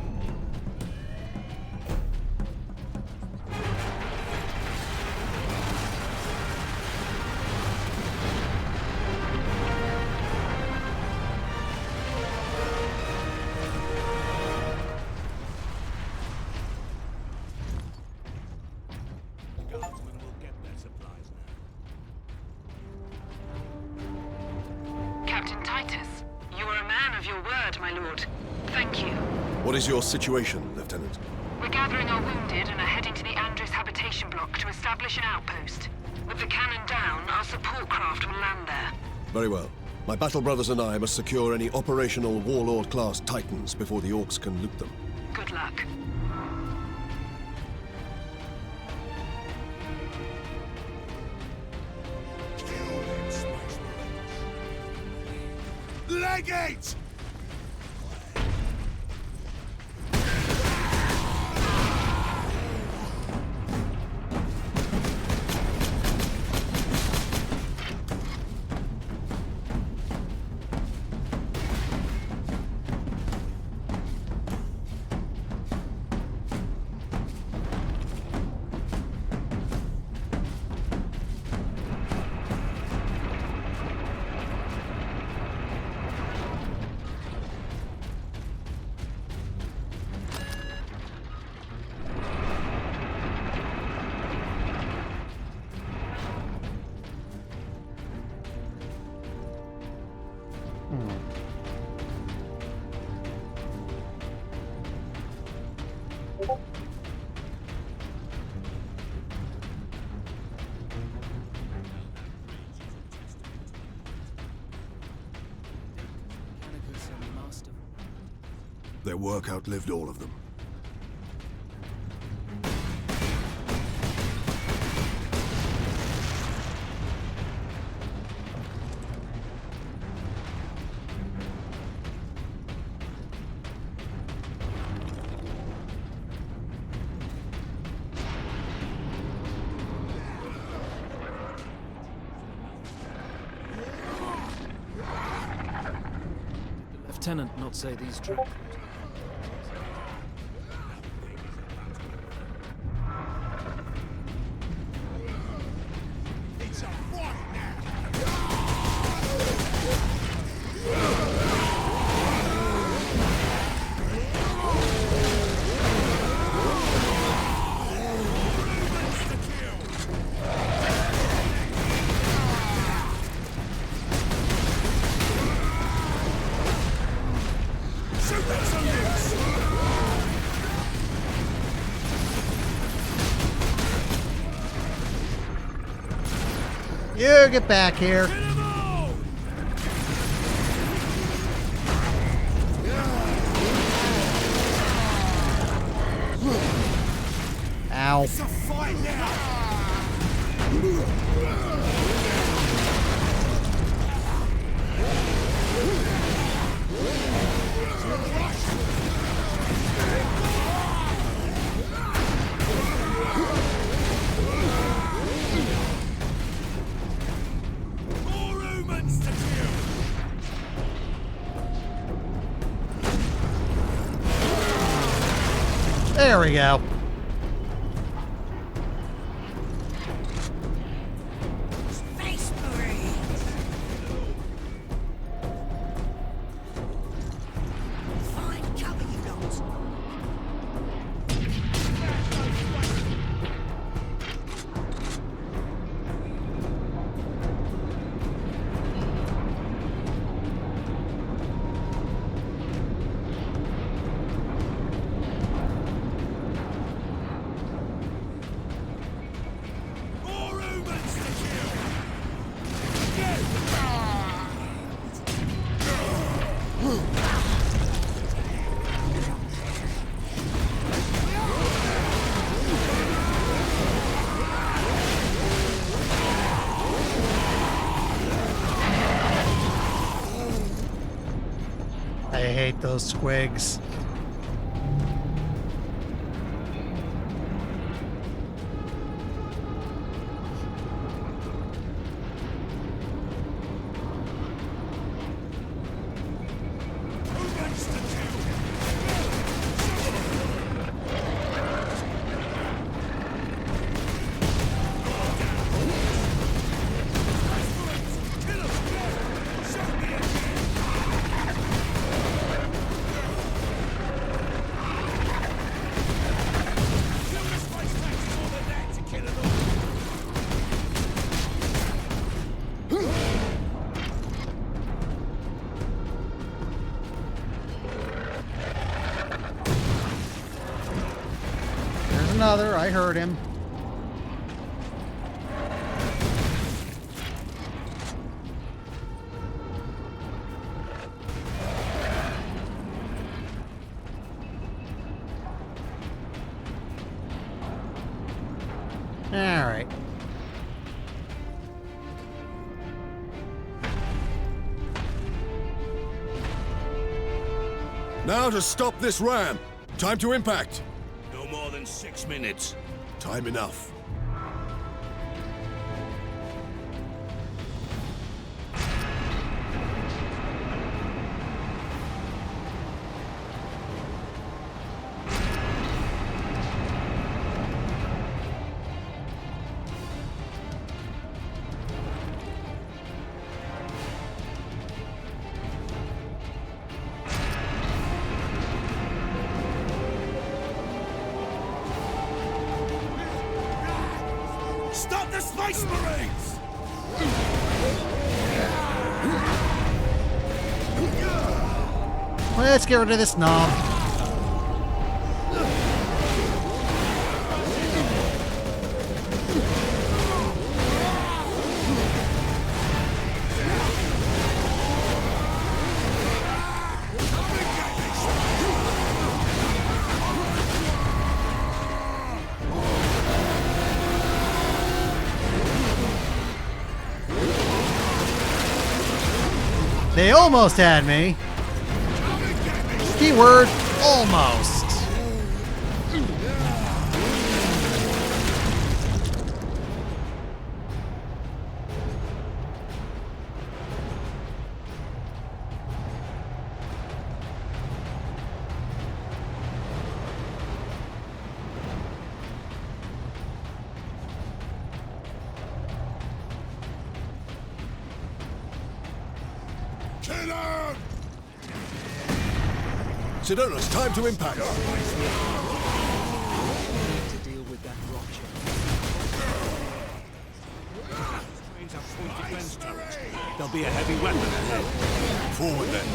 Guardsmen will get their supplies now. Captain Titus, you are a man of your word, my lord. Thank you. What is your situation, Lieutenant? We're gathering our wounded and are heading to the Andres habitation block to establish an outpost. With the cannon down, our support craft will land there. Very well. My battle brothers and I must secure any operational Warlord-class Titans before the Orcs can loot them. Good luck. Legate! Their work outlived all of them. Lieutenant not say these troops. You get back here. Ow. It's a fight now! There we go. Space Marines! Find cover, you lot! I hate those squigs. There's another. I heard him. All right. Now to stop this ram. Time to impact. No more than 6 minutes. Time enough. Stop the Space Marines! Let's get rid of this knob. They almost had me. Keyword, almost. Killer! Sedona's time to impact. To deal with that rocket. Trains have point defense turrets. There'll be a heavy weapon ahead. Forward then.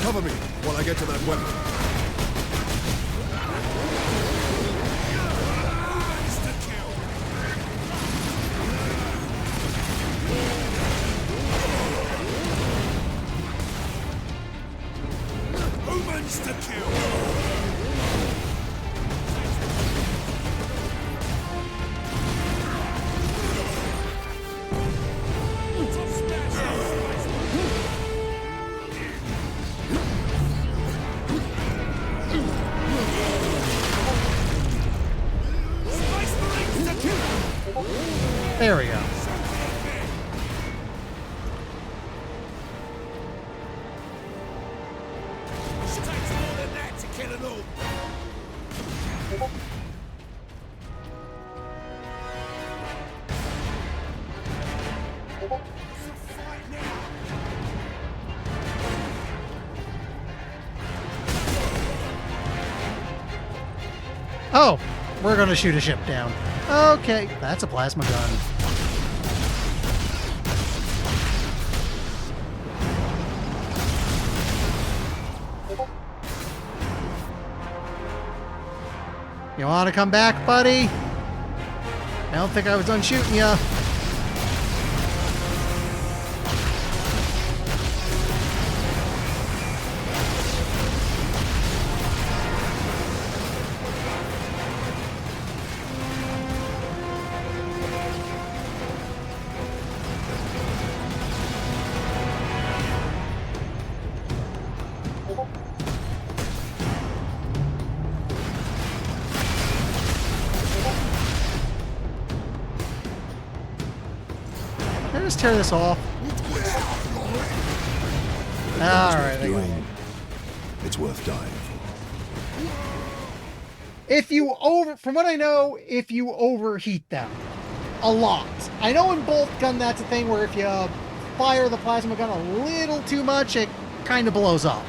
Cover me while I get to that weapon. There we go. Oh, we're gonna shoot a ship down. Okay, that's a plasma gun. You want to come back, buddy? I don't think I was done shooting ya. Can I just tear this off? Alright, I got it. It's worth dying for. From what I know, if you overheat them a lot. I know in bolt gun that's a thing where if you fire the plasma gun a little too much, it kind of blows up.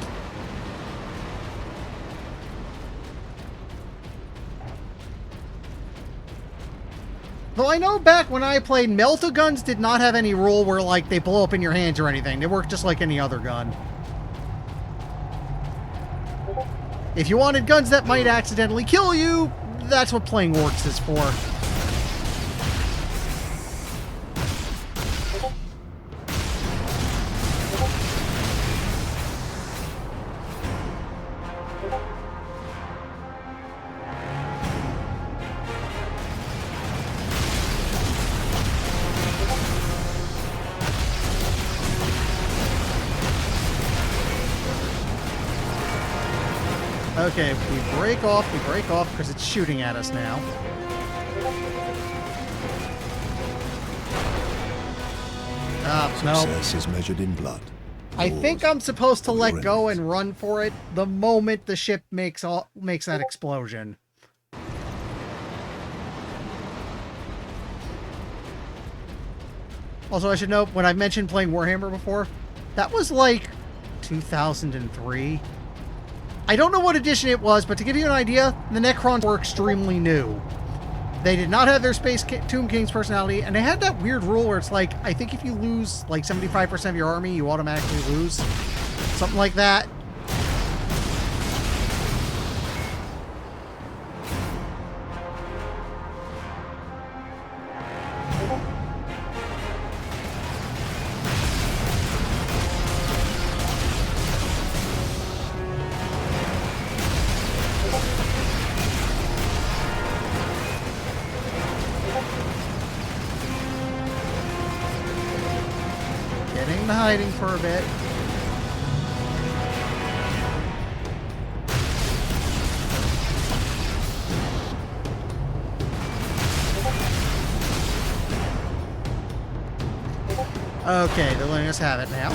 Though I know back when I played, melta guns did not have any rule where, like, they blow up in your hands or anything. They work just like any other gun. If you wanted guns that might accidentally kill you, that's what playing orcs is for. Okay, we break off because it's shooting at us now. No. Success is measured in blood. I think I'm supposed to let go and run for it the moment the ship makes that explosion. Also, I should note, when I mentioned playing Warhammer before, that was like 2003. I don't know what edition it was, but to give you an idea, the Necrons were extremely new. They did not have their Space Tomb King's personality, and they had that weird rule where it's like, I think if you lose like 75% of your army, you automatically lose. Something like that. Hiding for a bit. Okay, they're letting us have it now.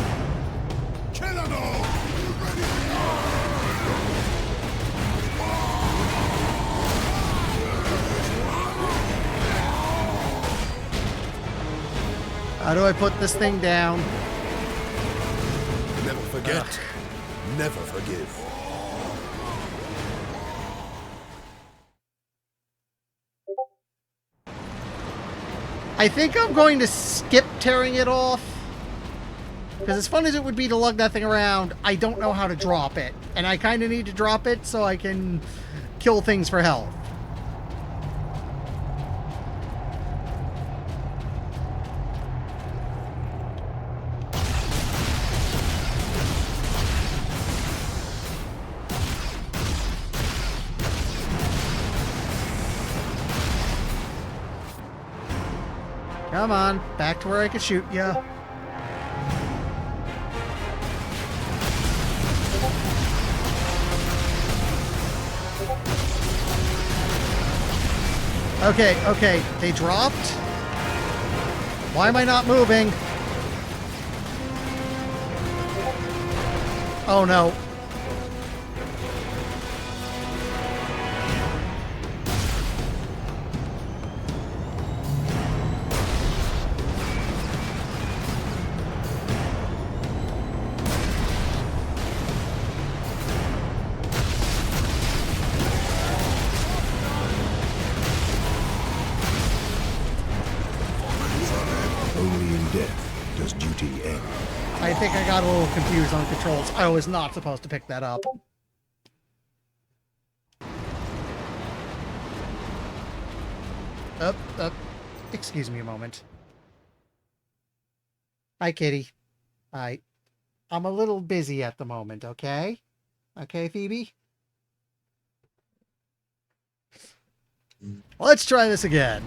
How do I put this thing down? Never forget. Never forgive. I think I'm going to skip tearing it off. Because as fun as it would be to lug that thing around, I don't know how to drop it. And I kind of need to drop it so I can kill things for health. Come on, back to where I could shoot ya. Okay, they dropped. Why am I not moving? Oh no. duty end. I think I got a little confused on controls. I was not supposed to pick that up. Up. Excuse me a moment. Hi, kitty. Hi. I'm a little busy at the moment, okay? Okay, Phoebe? Let's try this again.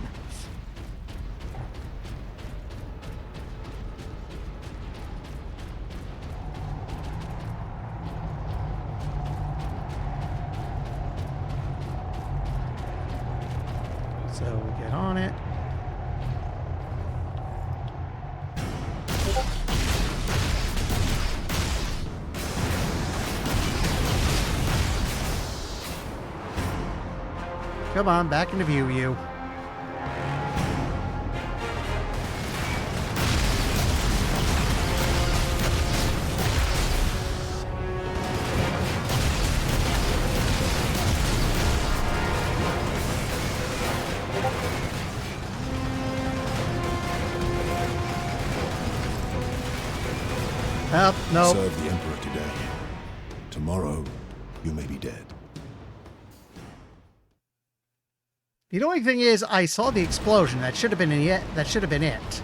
So we get on it. Come on, back into view, you. No. Serve the Emperor today. Tomorrow, you may be dead. The only thing is, I saw the explosion. That should have been it. That should have been it.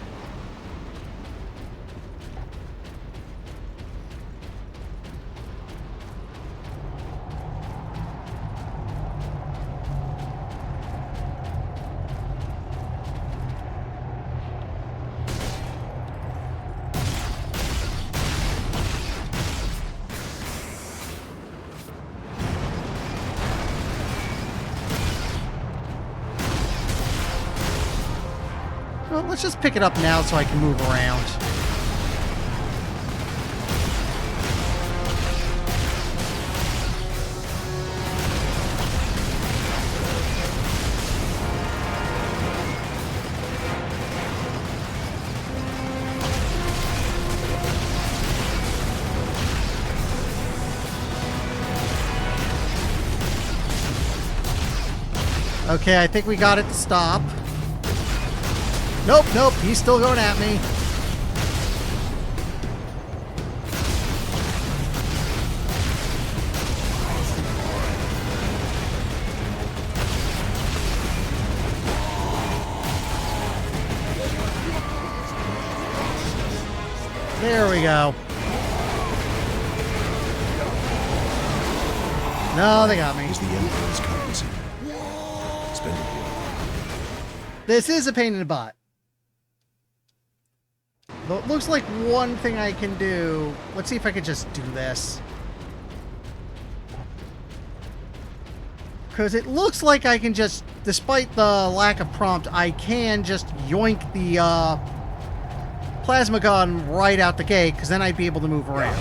Well, let's just pick it up now so I can move around. Okay, I think we got it to stop. Nope, he's still going at me. There we go. No, they got me. Is the Emperor's currency. Spend it here. This is a pain in the butt. Though it looks like one thing I can do. Let's see if I could just do this. Because it looks like I can just, despite the lack of prompt, I can just yoink the plasma gun right out the gate, because then I'd be able to move around.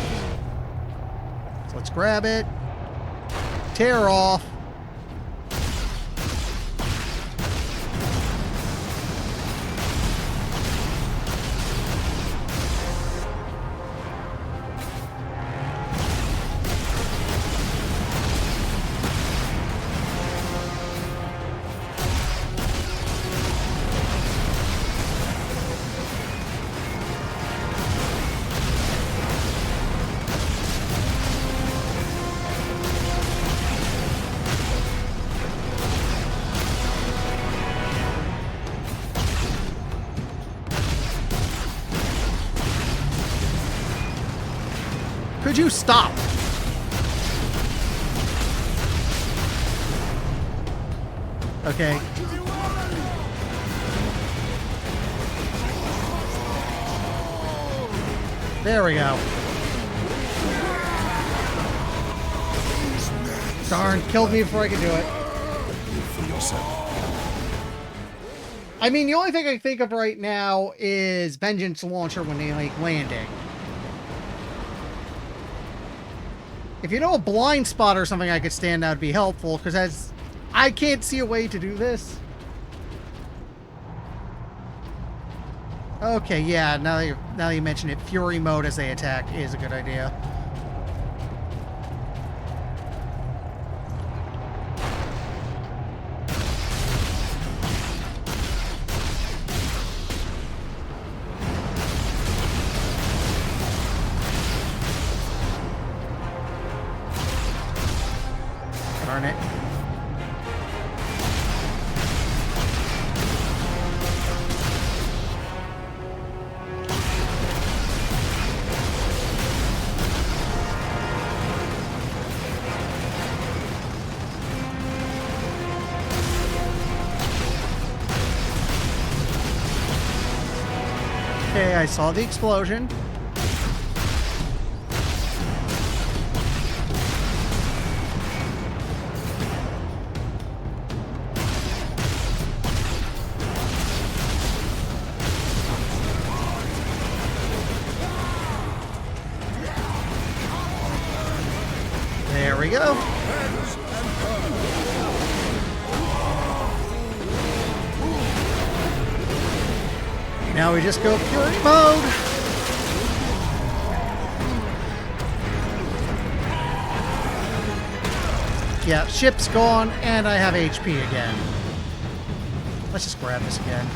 So let's grab it. Tear off. Could you stop? Okay. There we go. Darn, killed me before I could do it. I mean, the only thing I can think of right now is Vengeance Launcher when they like landing. If you know a blind spot or something I could stand out would be helpful, because as I can't see a way to do this. Okay, yeah, now that you mention it, Fury mode as they attack is a good idea. Darn it. Okay, I saw the explosion. There we go. Now we just go Fury mode. Yeah, ship's gone, and I have HP again. Let's just grab this again.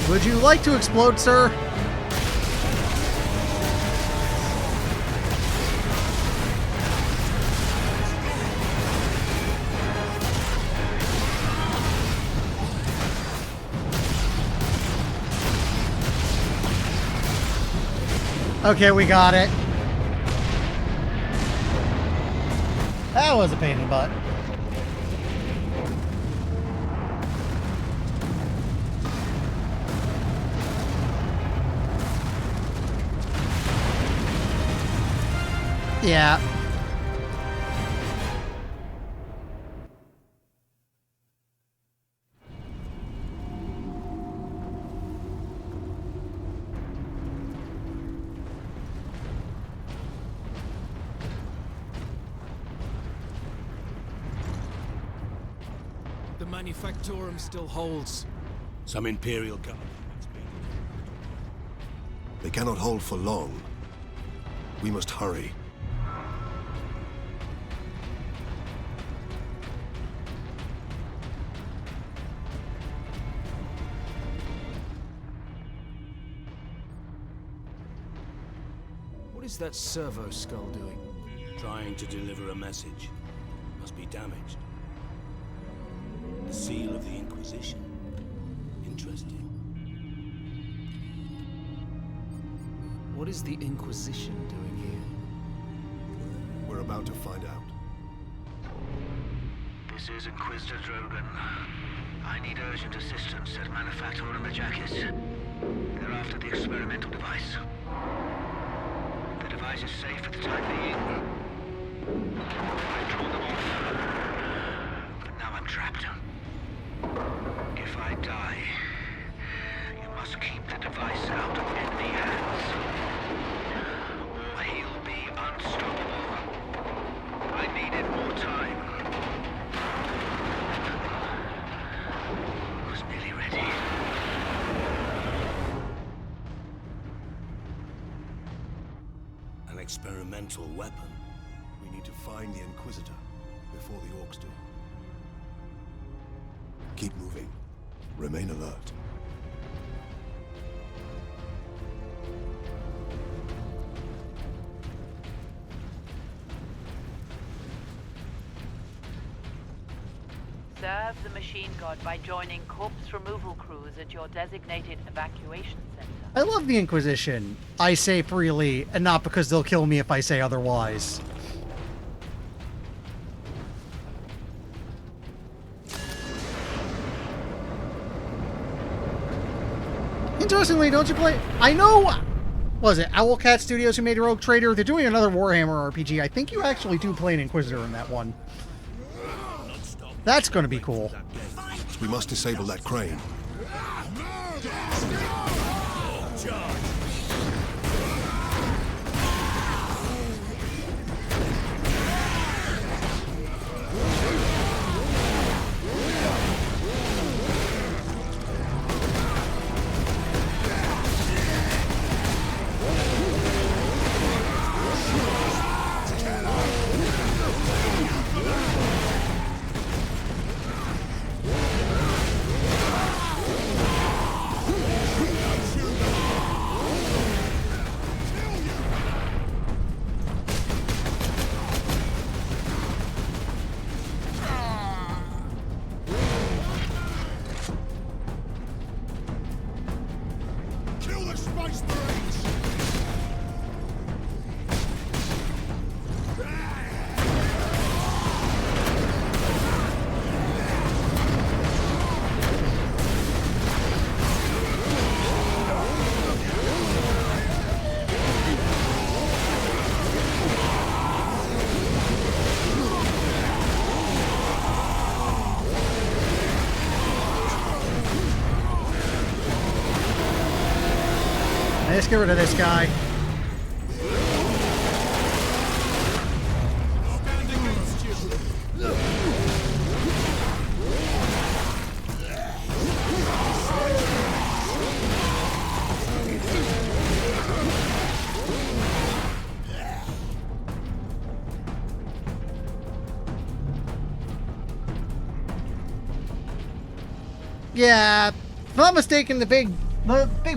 Would you like to explode, sir? Okay, we got it. That was a pain in the butt. Yeah. The Manufactorum still holds. Some Imperial guard. They cannot hold for long. We must hurry. What is that servo skull doing? Trying to deliver a message. Must be damaged. The seal of the Inquisition. Interesting. What is the Inquisition doing here? We're about to find out. This is Inquisitor Drogan. I need urgent assistance at Manufactorum Ajakis. They're after the experimental device. The device is safe for the time being. I drawn them off. But now I'm trapped. If I die, you must keep the device out of enemy hands. Or he'll be unstoppable. I needed more time. I was nearly ready. An experimental weapon. We need to find the Inquisitor before the Orcs do. Keep moving. Remain alert. serve the machine god by joining corpse removal crews at your designated evacuation center. I love the Inquisition. I say freely, and not because they'll kill me if I say otherwise. Interestingly, don't you play... I know... Was it Owlcat Studios who made Rogue Trader? They're doing another Warhammer RPG. I think you actually do play an Inquisitor in that one. That's going to be cool. We must disable that crane. Let's get rid of this guy. Yeah, if I'm not mistaken, the big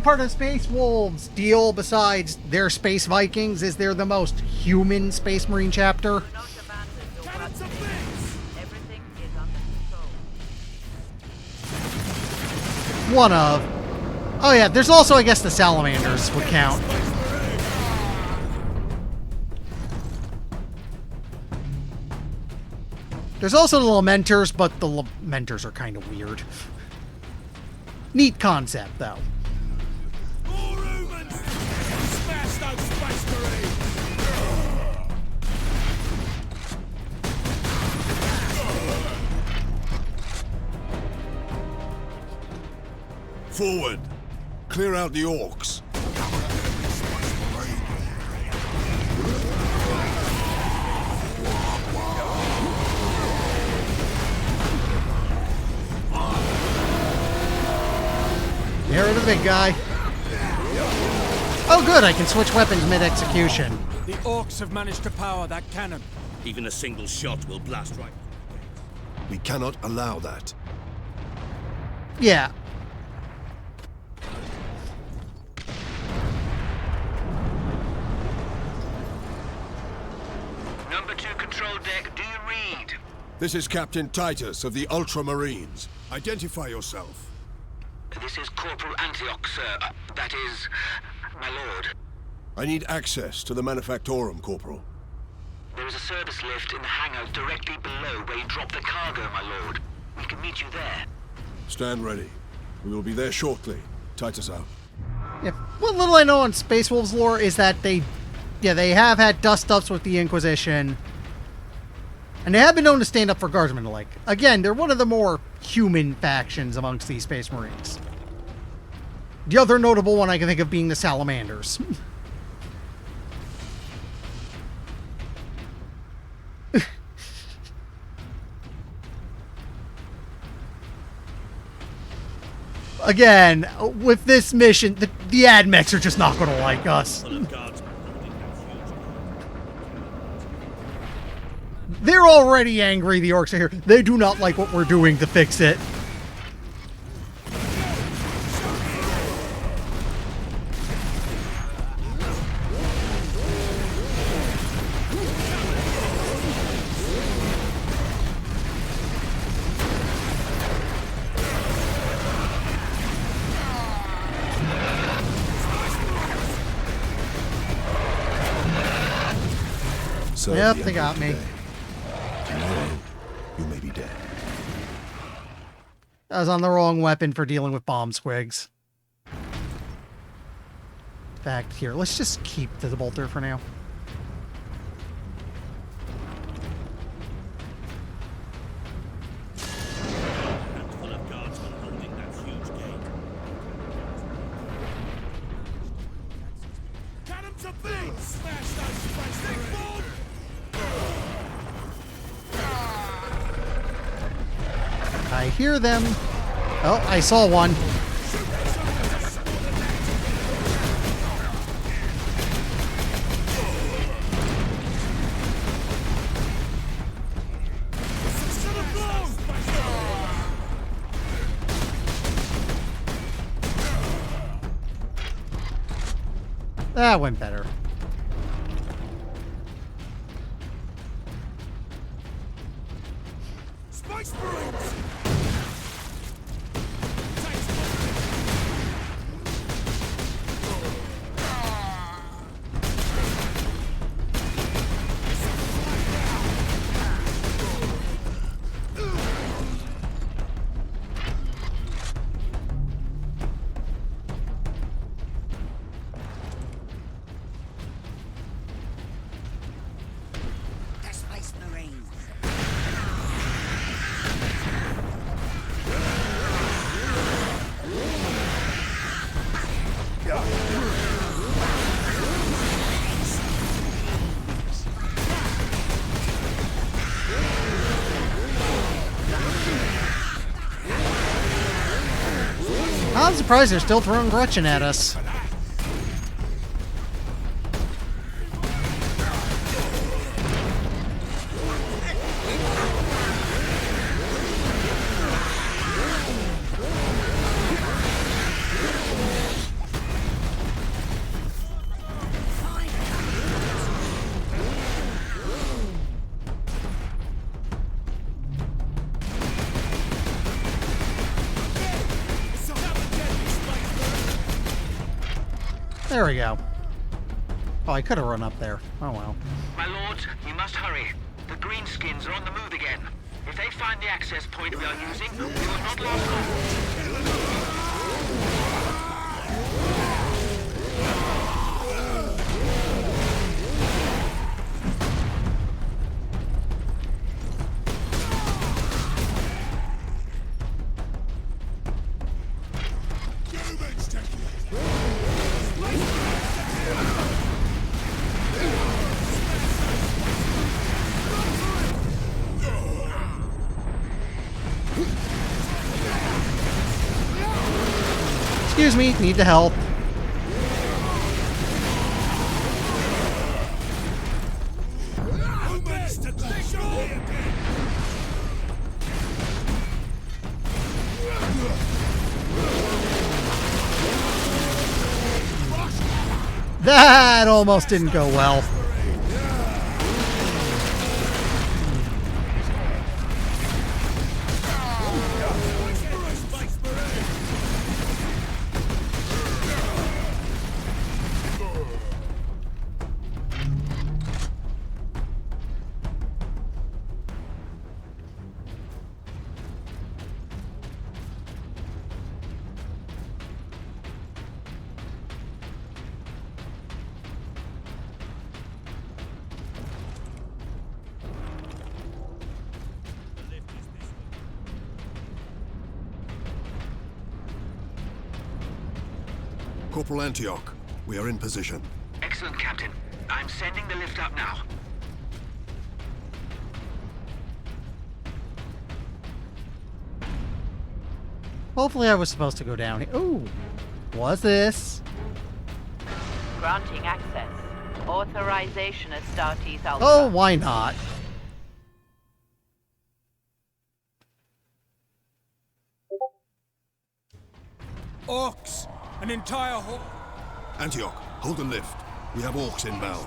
part of Space Wolves' deal, besides their Space Vikings, is they're the most human Space Marine chapter. One of. Oh yeah, there's also, I guess, the Salamanders would count. There's also the Lamenters, but the Lamenters are kind of weird. Neat concept, though. Forward! Clear out the orcs. Get rid of the big guy. Oh good, I can switch weapons mid-execution. The orcs have managed to power that cannon. Even a single shot will blast right. We cannot allow that. Yeah. Number 2 control deck, do you read? This is Captain Titus of the Ultramarines. Identify yourself. This is Corporal Antioch, sir. That is, my lord. I need access to the Manufactorum, Corporal. There is a service lift in the hangar directly below where you drop the cargo, my lord. We can meet you there. Stand ready. We will be there shortly. Titus out. Yeah. What little I know on Space Wolves lore is that they have had dust-ups with the Inquisition. And they have been known to stand up for guardsmen alike. Again, they're one of the more human factions amongst these Space Marines. The other notable one I can think of being the Salamanders. Again, with this mission, the AdMechs are just not going to like us. They're already angry, the orcs are here. They do not like what we're doing to fix it. serve Yep, the they got Emperor me. today. Tomorrow, you may be dead. I was on the wrong weapon for dealing with bomb squigs. In fact, here, let's just keep the bolter for now. Handful of guardsmen holding that huge gate. Cannon to beat! Smash those space marines! I hear them. Oh, I saw one. That went better. Space Marines! The Space Marines. I'm surprised they're still throwing Gretchen at us. There we go. Oh, I could have run up there. Oh well. My lords, you must hurry. The greenskins are on the move again. If they find the access point we are using, we will not last long. Excuse me, need the help. That almost didn't go well. Corporal Antioch, we are in position. Excellent, Captain. I'm sending the lift up now. Hopefully I was supposed to go down here. Ooh, what's this? Granting access. Authorization as Astartes Ultra. Oh, why not? Orcs! An entire whole... Antioch, hold the lift. We have orcs inbound.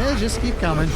Yeah, just keep coming.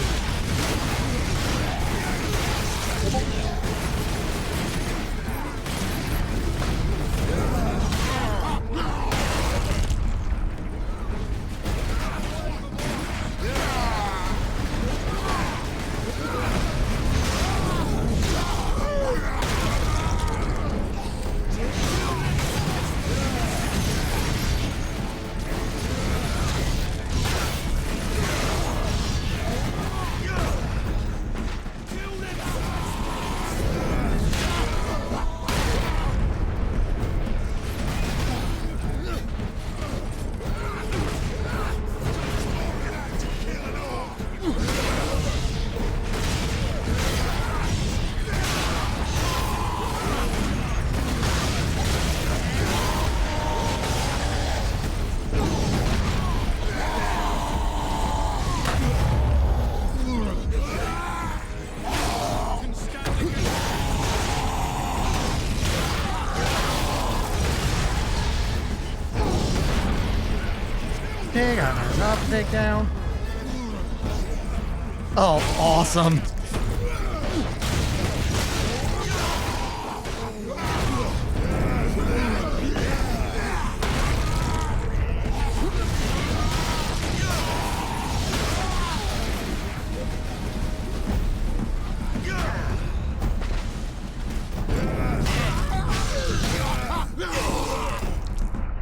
Okay, got another top to take down. Oh, awesome.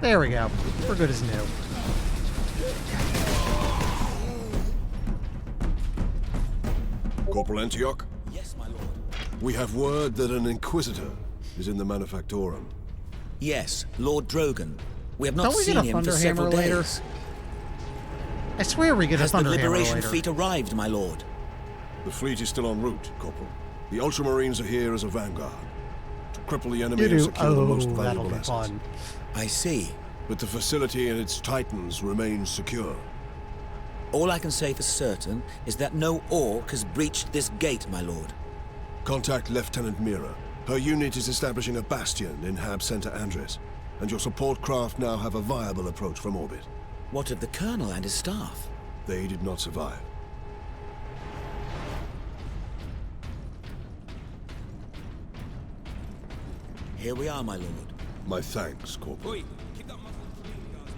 There we go. We're good as new. Corporal Antioch? Yes, my lord. We have word that an Inquisitor is in the Manufactorum. Yes, Lord Drogon. We have not Don't we seen get a him for Thunderhammer several later? days. I swear we get Has a the Thunderhammer Liberation later. fleet arrived, my lord? The fleet is still en route, Corporal. The Ultramarines are here as a vanguard. To cripple the enemy and secure the most that'll valuable be assets. fun. I see. But the facility and its titans remain secure. All I can say for certain is that no orc has breached this gate, my lord. Contact Lieutenant Mira. Her unit is establishing a bastion in Hab Center Andres, and your support craft now have a viable approach from orbit. What of the Colonel and his staff? They did not survive. Here we are, my lord. My thanks, Corporal. Oi, keep that muzzle to me, guards.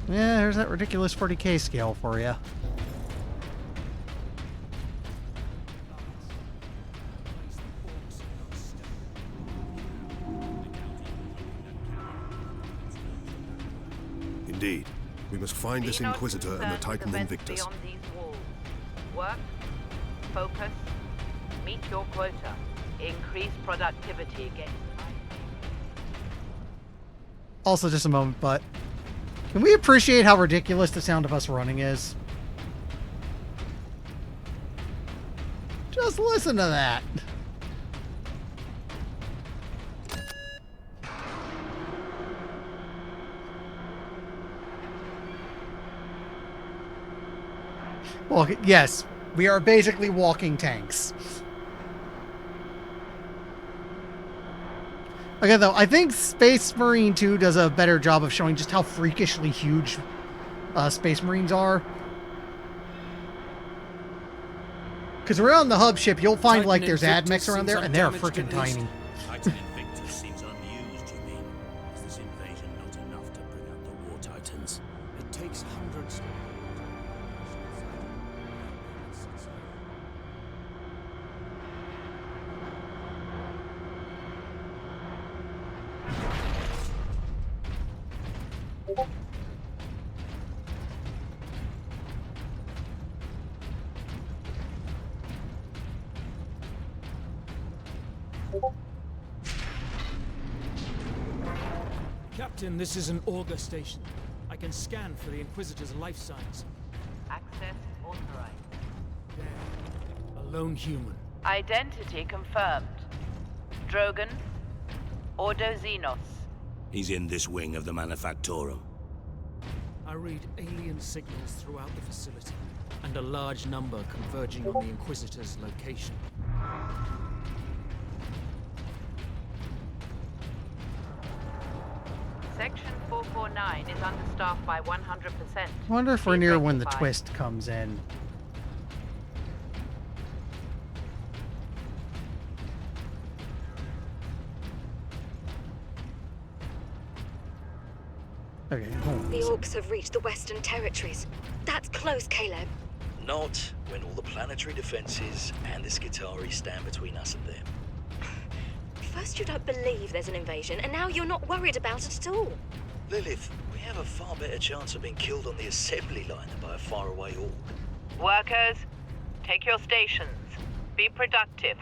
Yeah, there's that ridiculous 40k scale for you. Indeed. We must find this Be not Inquisitor and the concerned with Titan events Invictus. Beyond these walls. Work, focus, meet your quota, increase productivity against. Also, just a moment, but can we appreciate how ridiculous the sound of us running is? Just listen to that. Well, yes, we are basically walking tanks. Again, though, I think Space Marine 2 does a better job of showing just how freakishly huge Space Marines are. Because around the hub ship, you'll find, like, there's admechs around there, and they're freaking tiny. Titan Invictus seems unused, you mean? Is this invasion not enough to bring out the War Titans? It takes hundreds. Captain, this is an auger station. I can scan for the Inquisitor's life signs. Access authorized. A lone human. Identity confirmed. Drogon, Ordo Xenos. He's in this wing of the Manufactorum. I read alien signals throughout the facility, and a large number converging on the Inquisitor's location. Section 449 is understaffed by 100%. I wonder if we're near when the twist comes in. Okay, hold on. The Orcs have reached the Western Territories. That's close, Caleb. Not when all the planetary defenses and the Skitarii stand between us and them. First you don't believe there's an invasion, and now you're not worried about it at all. Lilith, we have a far better chance of being killed on the assembly line than by a faraway Orc. Workers, take your stations. Be productive.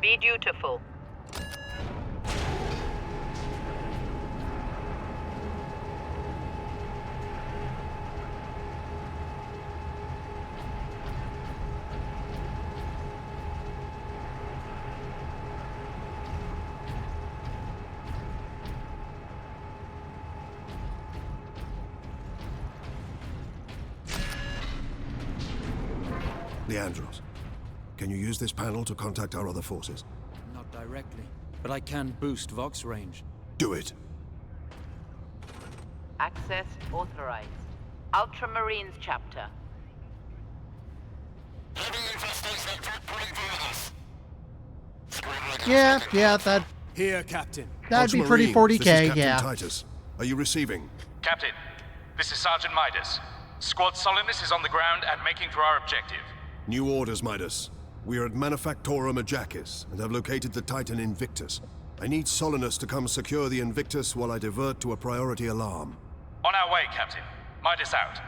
Be dutiful. Leandros, can you use this panel to contact our other forces? Not directly, but I can boost Vox range. Do it. Access authorized. Ultramarines chapter. Yeah, that. Here, Captain. That'd be pretty 40K, this is Captain yeah. Titus. Are you receiving? Captain, this is Sergeant Midas. Squad Solidus is on the ground and making for our objective. New orders, Midas. We are at Manufactorum Ajakis and have located the Titan Invictus. I need Solinus to come secure the Invictus while I divert to a priority alarm. On our way, Captain. Midas out.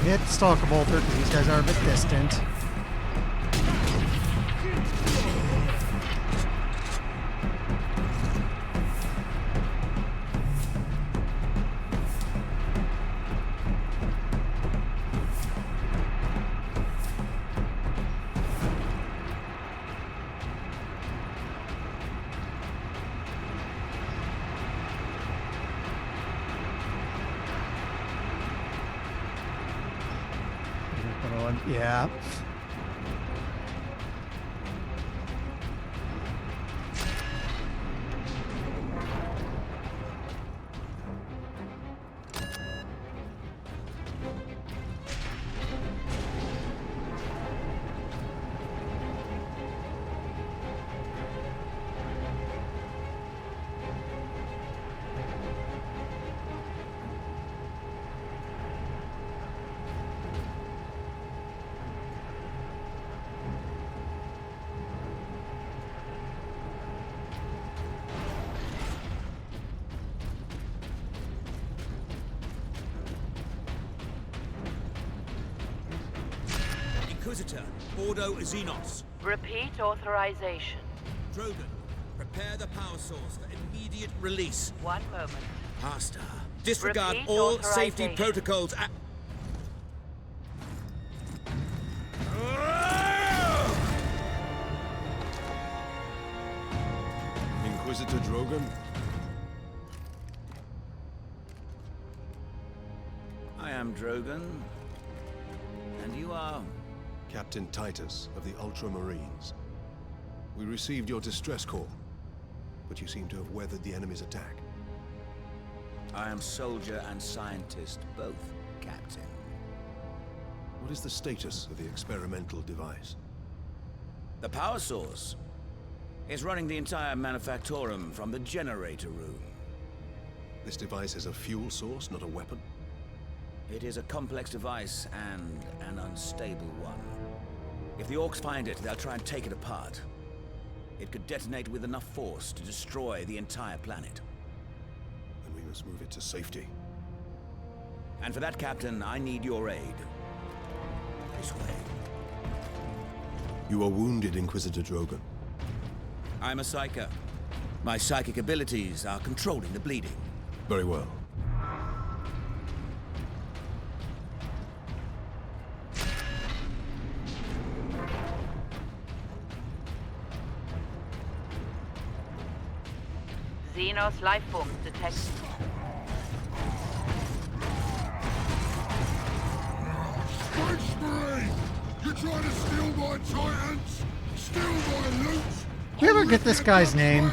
Hit Stalker Bolter because these guys are a bit distant. Yeah. Inquisitor, Ordo Xenos. Repeat authorization. Drogon, prepare the power source for immediate release. One moment. Master, disregard Repeat all safety authorization. protocols. Inquisitor Drogon? I am Drogon. And you are? Captain Titus of the Ultramarines. We received your distress call, but you seem to have weathered the enemy's attack. I am soldier and scientist, both, Captain. What is the status of the experimental device? The power source is running the entire manufactorum from the generator room. This device is a fuel source, not a weapon? It is a complex device and an unstable one. If the Orcs find it, they'll try and take it apart. It could detonate with enough force to destroy the entire planet. Then we must move it to safety. And for that, Captain, I need your aid. This way. You are wounded, Inquisitor Drogon. I'm a psyker. My psychic abilities are controlling the bleeding. Very well. Xenos life forms detected. Space Marine! You're trying to steal my Titans? Steal my loot? We ever get this guy's name?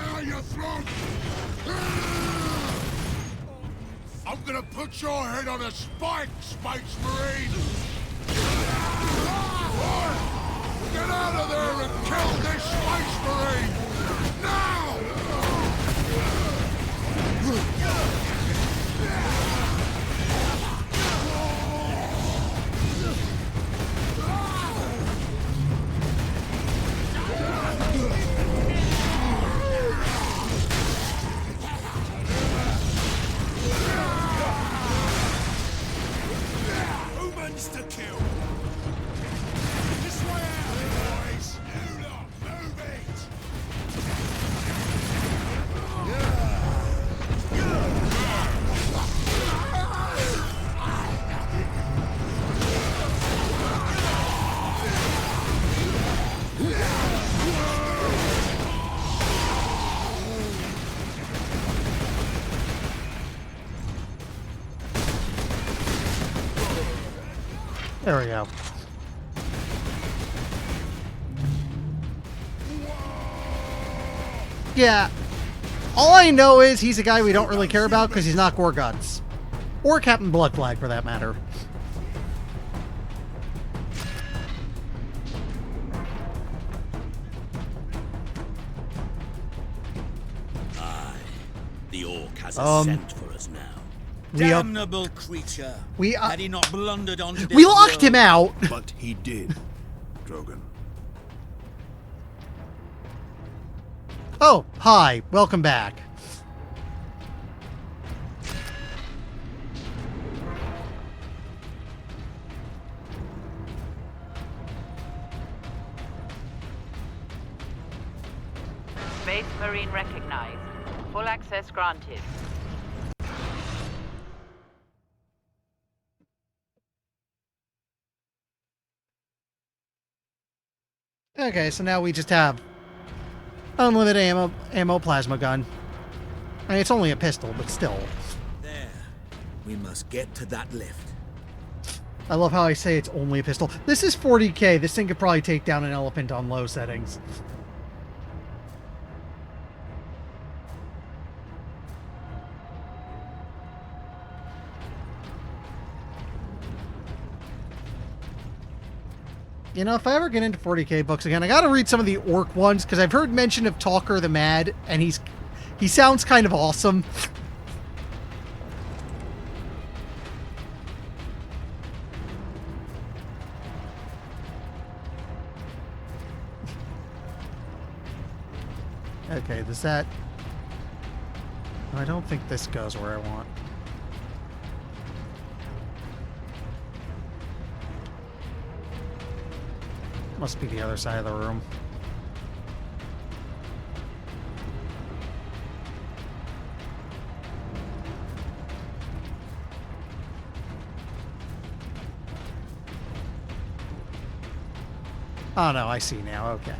I'm gonna put your head on a spike, Space Marine! Get out of there and kill this Space Marine! Now! Humans to kill! This way out, boys! You lot, move it! There we go. Yeah. All I know is he's a guy we don't really care about because he's not Gorguts. Or Captain Bloodflag, for that matter. The Orc has a scent for us now. Damnable creature. Had he not blundered onto this we locked him out. But he did, Drogon. Oh, hi. Welcome back. Space Marine recognized. Full access granted. Okay, so now we just have unlimited ammo plasma gun. I mean, it's only a pistol, but still. There. We must get to that lift. I love how I say it's only a pistol. This is 40k. This thing could probably take down an elephant on low settings. You know, if I ever get into 40k books again, I gotta read some of the Orc ones, because I've heard mention of Talker the Mad, and he sounds kind of awesome. Okay, does that... I don't think this goes where I want. Must be the other side of the room. Oh no, I see now, okay.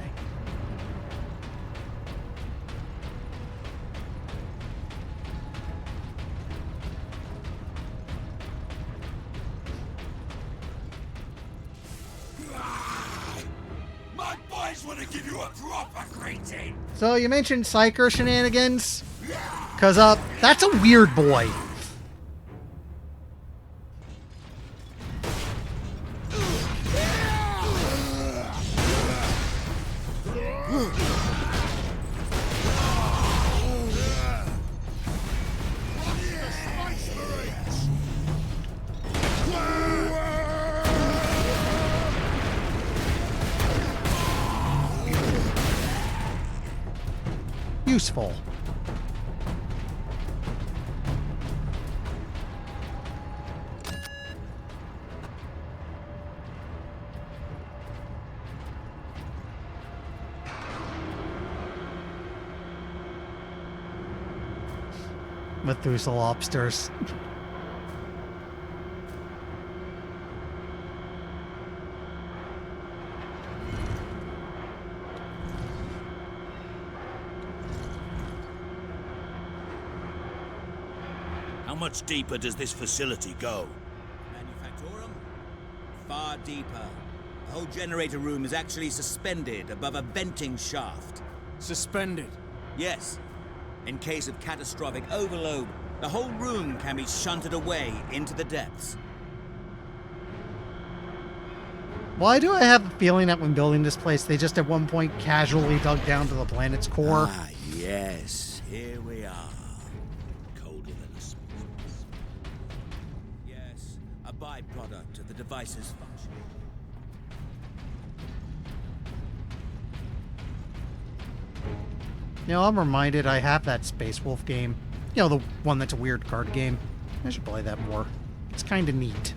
want to give you a proper greeting. So you mentioned Psyker shenanigans? Cause that's a weird boy. Useful. Methuselah lobsters. How much deeper does this facility go? Manufactorum? Far deeper. The whole generator room is actually suspended above a venting shaft. Suspended? Yes. In case of catastrophic overload, the whole room can be shunted away into the depths. Why do I have a feeling that when building this place, they just at one point casually dug down to the planet's core? Ah, yes. Here we are. Colder than a smooth. Yes, a byproduct of the device's function. You know, I'm reminded I have that Space Wolf game. You know, the one that's a weird card game. I should play that more. It's kind of neat.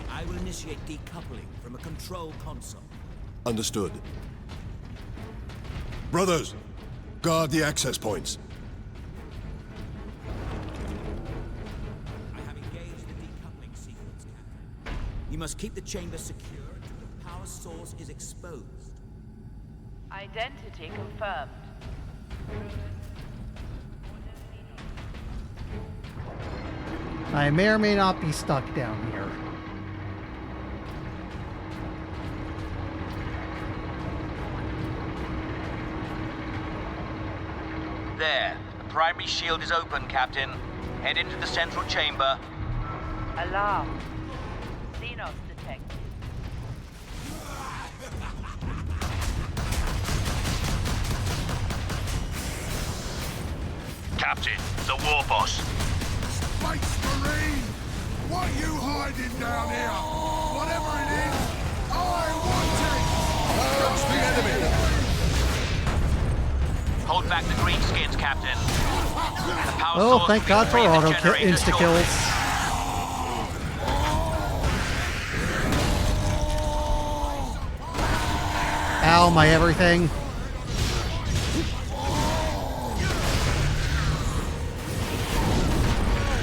I will initiate decoupling from a control console. Understood. Brothers, guard the access points. I have engaged the decoupling sequence, Captain. You must keep the chamber secure until the power source is exposed. Identity confirmed. I may or may not be stuck down here. There. The primary shield is open, Captain. Head into the central chamber. Alarm. Xenos detected. Captain, the war boss. Space Marine! What are you hiding down here? Whatever it is, I want it! Approach the enemy! Hold back the greenskins, Captain. The power Oh, source thank will God for retrieve the auto generator insta shortly. kills. Ow, my everything.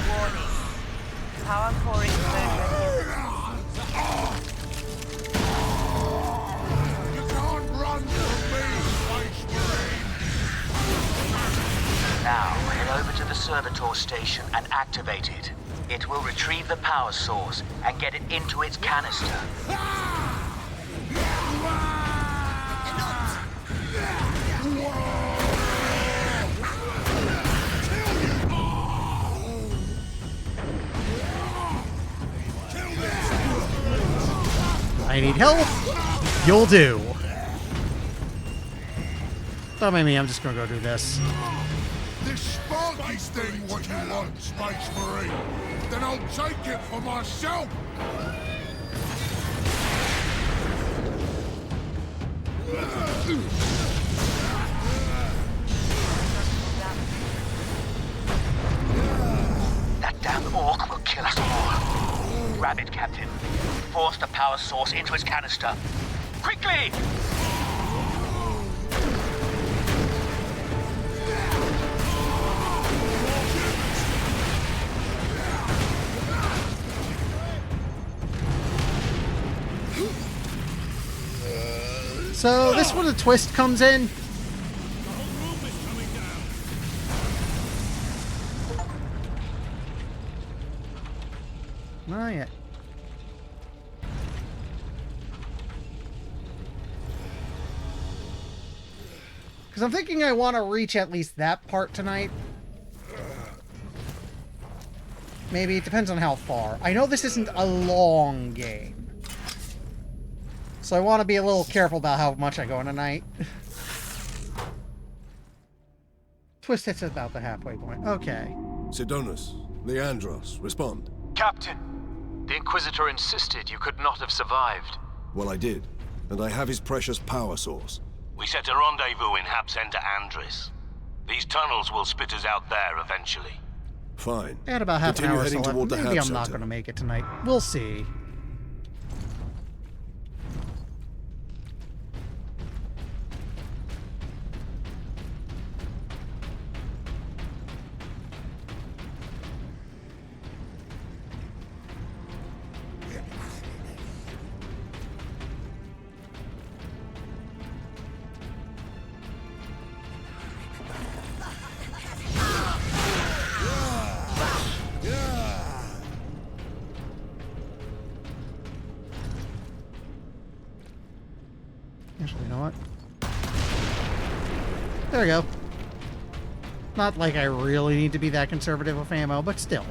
Warning. Power core exposure. You can't run from me, Space Marine! Now, head over to the servitor station and activate it. It will retrieve the power source and get it into its canister. I need help. You'll do. Don't mind me, I'm just gonna go do this. This sparky thing what you want, Space Marine? Then I'll take it for myself! That damn orc will kill us all. Grab it, Captain. Force the power source into its canister. Quickly! So this is where the twist comes in. Not yet. Because I'm thinking I want to reach at least that part tonight. Maybe. It depends on how far. I know this isn't a long game. So I want to be a little careful about how much I go in tonight. Twist hits about the halfway point. Okay. Sidonus, Leandros, respond. Captain, the Inquisitor insisted you could not have survived. Well, I did. And I have his precious power source. We set a rendezvous in Hab Center Andris. These tunnels will spit us out there eventually. Fine. I had about half an Continue hour heading still toward left. the Maybe Hab I'm not Center. going to make it tonight. We'll see. Actually, you know what? There we go. Not like I really need to be that conservative with ammo, but still.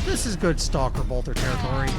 This is good Stalker Bolter territory.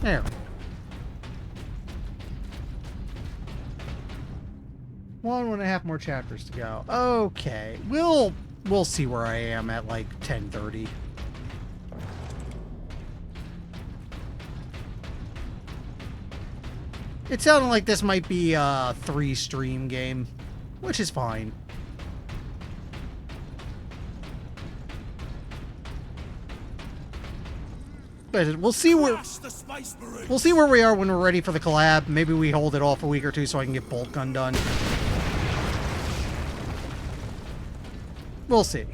There. 1.5 more chapters to go. Okay. We'll see where I am at like 10:30. It sounded like this might be a 3-stream game, which is fine. But we'll see where we are when we're ready for the collab. Maybe we hold it off a week or two so I can get Bolt Gun done. We'll see.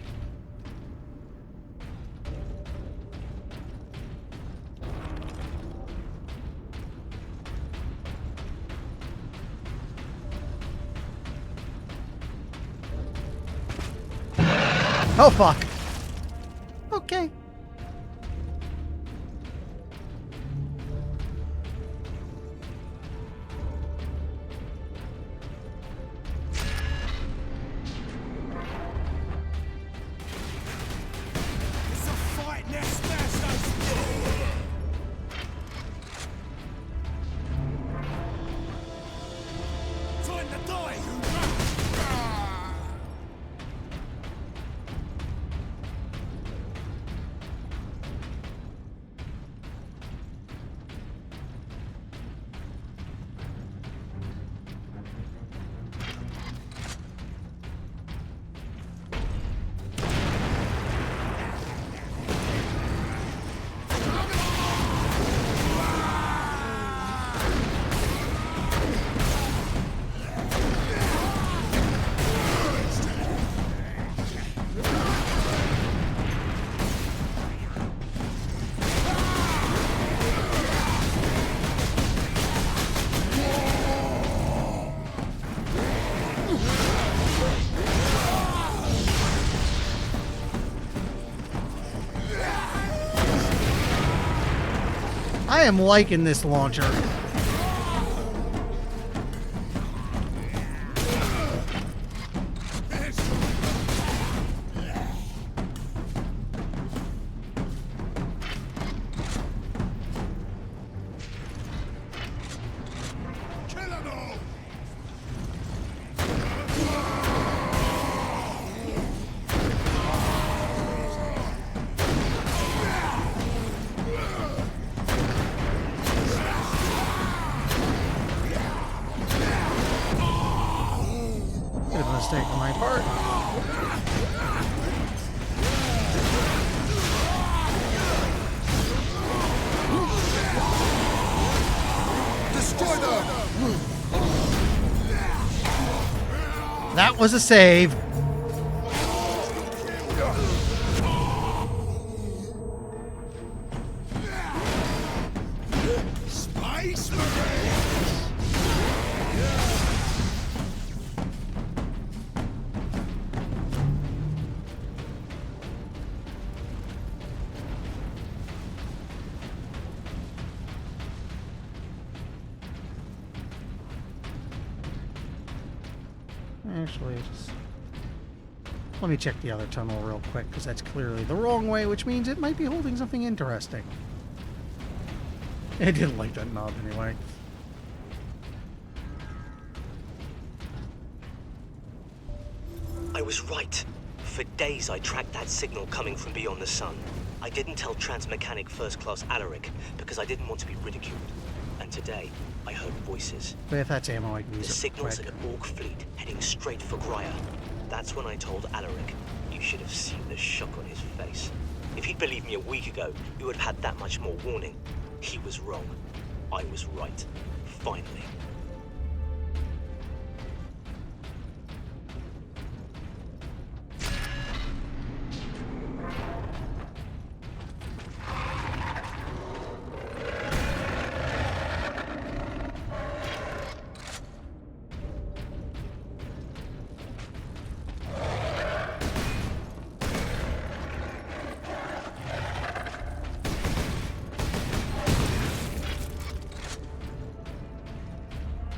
Oh, fuck. Okay. It's a fight, now smash those. Time to die, Hoover. I am liking this launcher. Bit of a mistake on my part. Destroy them! That was a save. Space Marines! Actually, let me check the other tunnel real quick, because that's clearly the wrong way, which means it might be holding something interesting. I didn't like that knob anyway. I was right. For days I tracked that signal coming from beyond the sun. I didn't tell Transmechanic First Class Alaric because I didn't want to be ridiculed. And today, I heard voices. But if that's ammo, I can use The it signal's quick. an Orc fleet heading straight for Grya. That's when I told Alaric. You should have seen the shock on his face. If he'd believed me a week ago, we would have had that much more warning. He was wrong. I was right. Finally.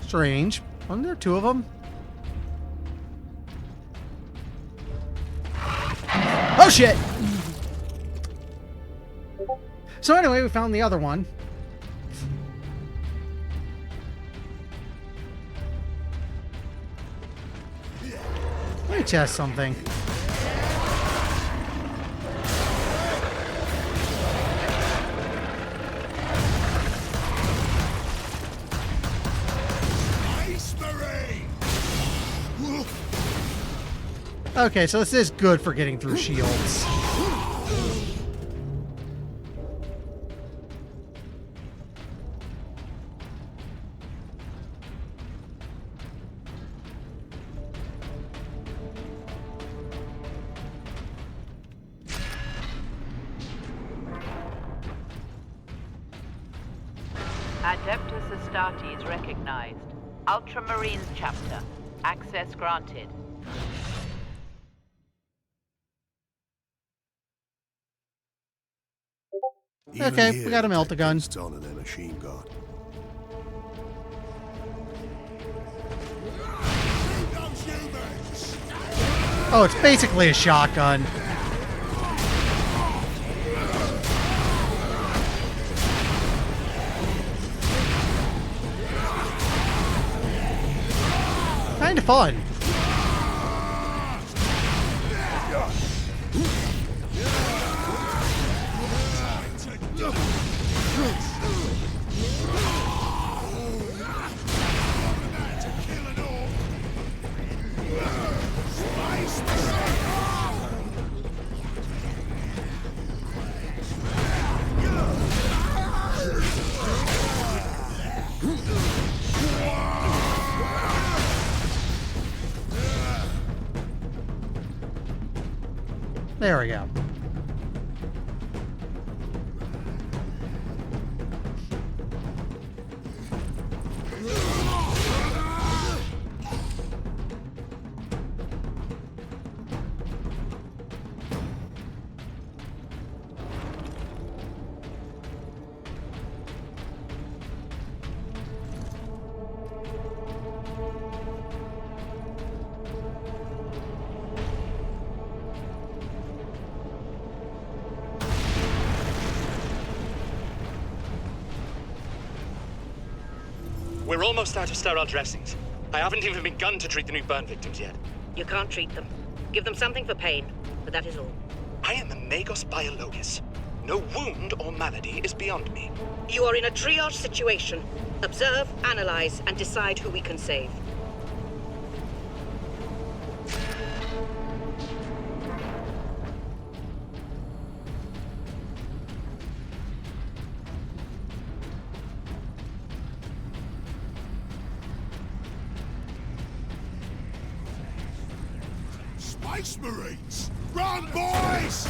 Strange. Wasn't there two of them? Oh shit! So anyway, we found the other one. Let me test something. Okay, so this is good for getting through shields. Adeptus Astartes recognized. Ultramarines chapter. Access granted. Even Okay, here, we got a they take melt-a-gun. Prince Ton and their machine guard. Oh, it's basically a shotgun. Kind of fun. There we go. We're almost out of sterile dressings. I haven't even begun to treat the new burn victims yet. You can't treat them. Give them something for pain, but that is all. I am a Magos Biologis. No wound or malady is beyond me. You are in a triage situation. Observe, analyze, and decide who we can save. Space Marines! Run, boys!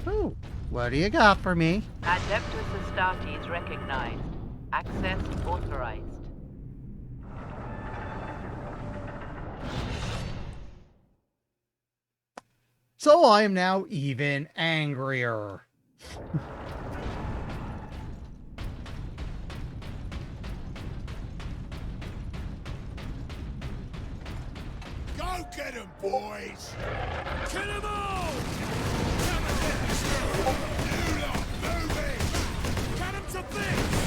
Ooh, what do you got for me? Adeptus Astartes recognized. Access authorized. So I am now even angrier. Go get 'em, boys! Kill 'em all! You lot, move it! Cut 'em to bits!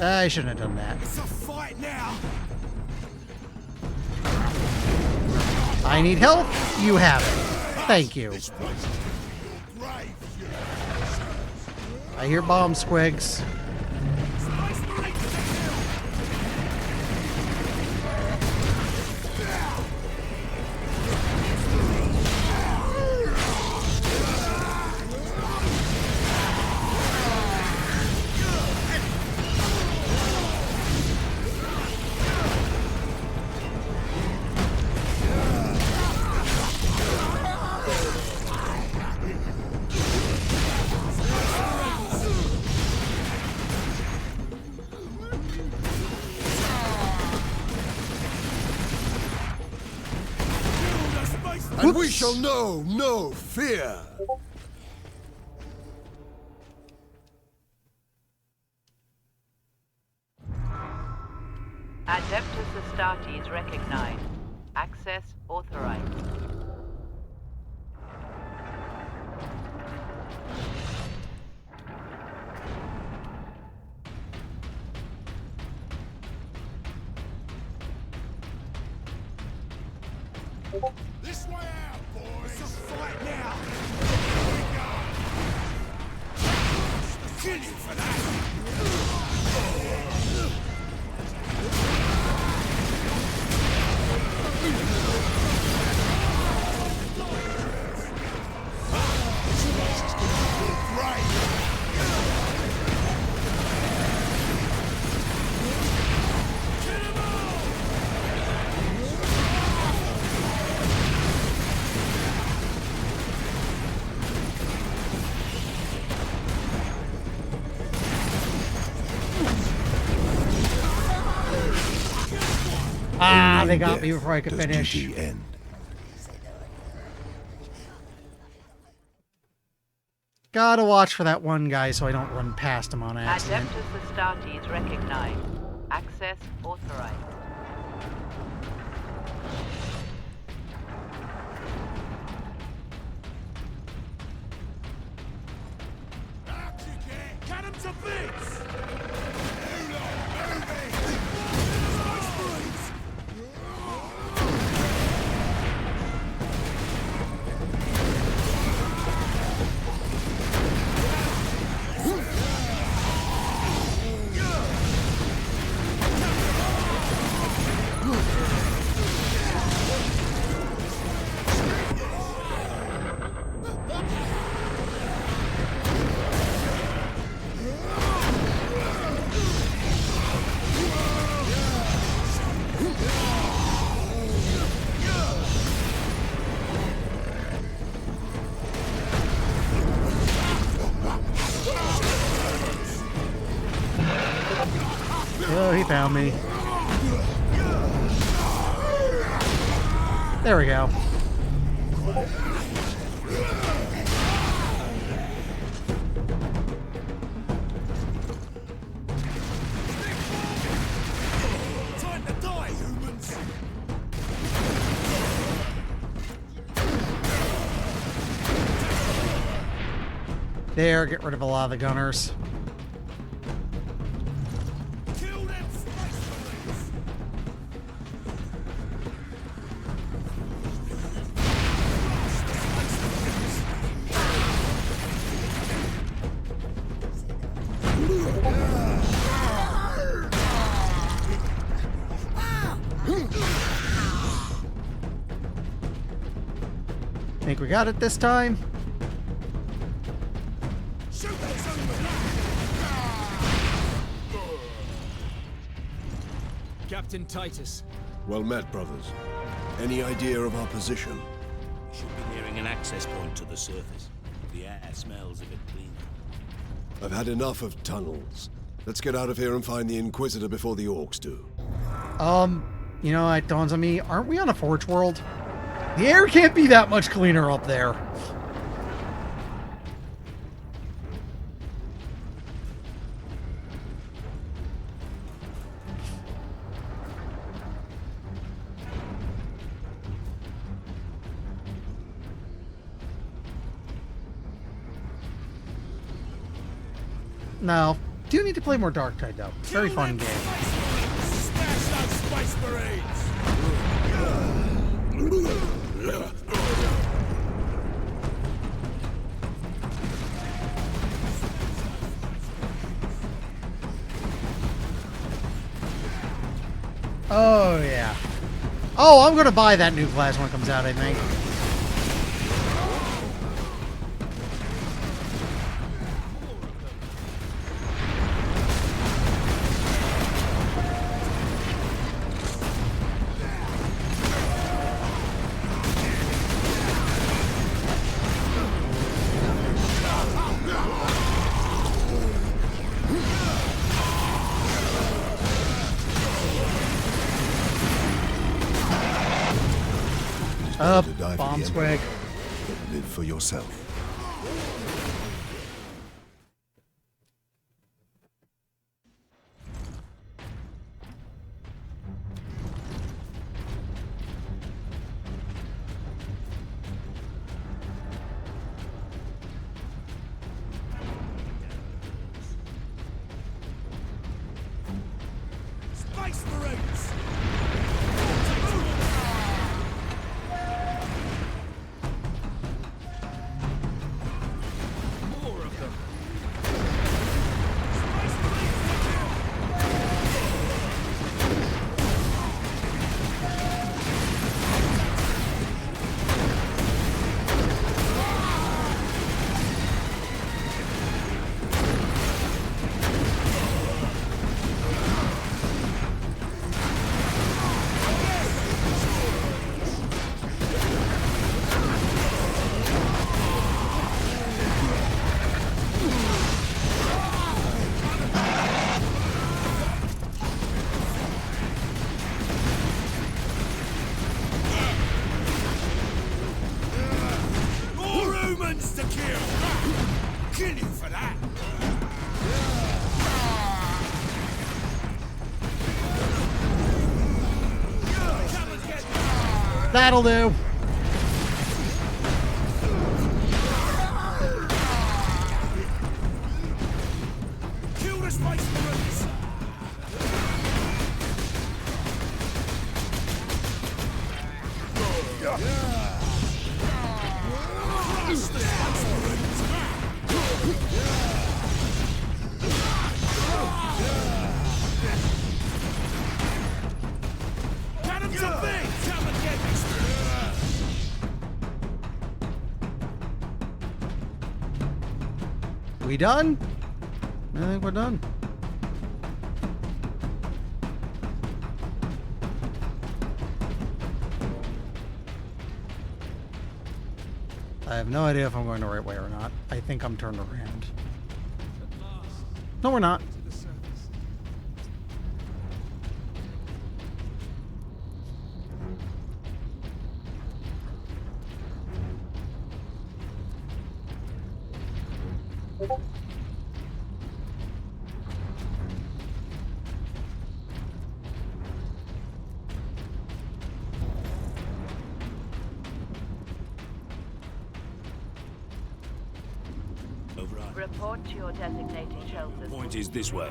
I shouldn't have done that. It's a fight now! I need help. You have it. Thank you. I hear bomb squigs. And we shall know no fear. Adeptus Astartes recognized. Access authorized. This way out, boys! It's a fight now! Kill you for that! Ah, they got me before I could finish. End. Gotta watch for that one guy so I don't run past him on accident. Adeptus Astartes recognized. Access authorized. Cut him to bits! Oh, he found me. There we go. Time to die, humans! There, get rid of a lot of the gunners. Kill them space marines! Think we got it this time? Captain Titus. Well met, brothers. Any idea of our position? We should be nearing an access point to the surface. The air smells a bit clean. I've had enough of tunnels. Let's get out of here and find the Inquisitor before the orcs do. You know, it dawns on me, aren't we on a Forge world? The air can't be that much cleaner up there. No. Do need to play more Darktide though. Very fun game. Smash those space marines! Oh yeah. Oh, I'm gonna buy that new class when it comes out, I think. die for Bomb the swag. Emperor, but live for yourself. Space Marines! More of them. More humans to kill! Kill you for that! That'll do. Kill the Space Marines! Crush the Space Marines! Get him to me! Come and get me! We done? I think we're done. I have no idea if I'm going the right way or not. I think I'm turned around. No, we're not. Report to your designated shelters. Point is this way.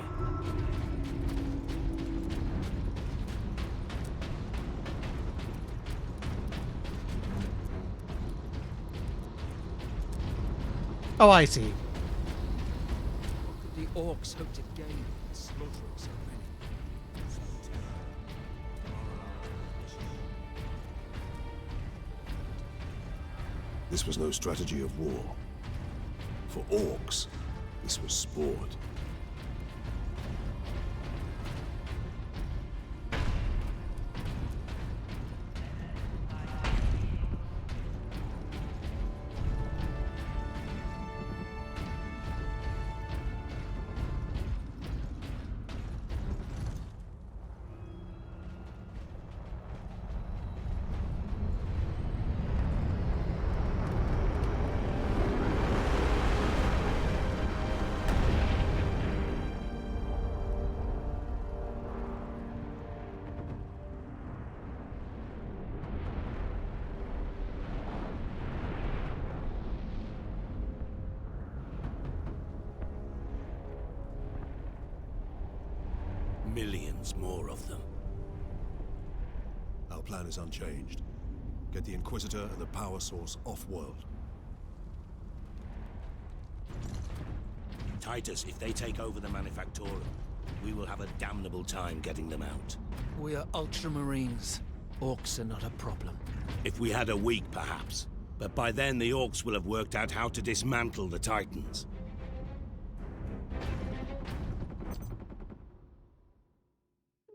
Oh, I see. What could the orcs hope to gain in slaughtering so many? This was no strategy of war. For orcs, this was sport. Millions more of them. Our plan is unchanged. Get the Inquisitor and the power source off-world. Titus, if they take over the Manufactorum, we will have a damnable time getting them out. We are Ultramarines. Orcs are not a problem. If we had a week, perhaps. But by then, the Orcs will have worked out how to dismantle the Titans.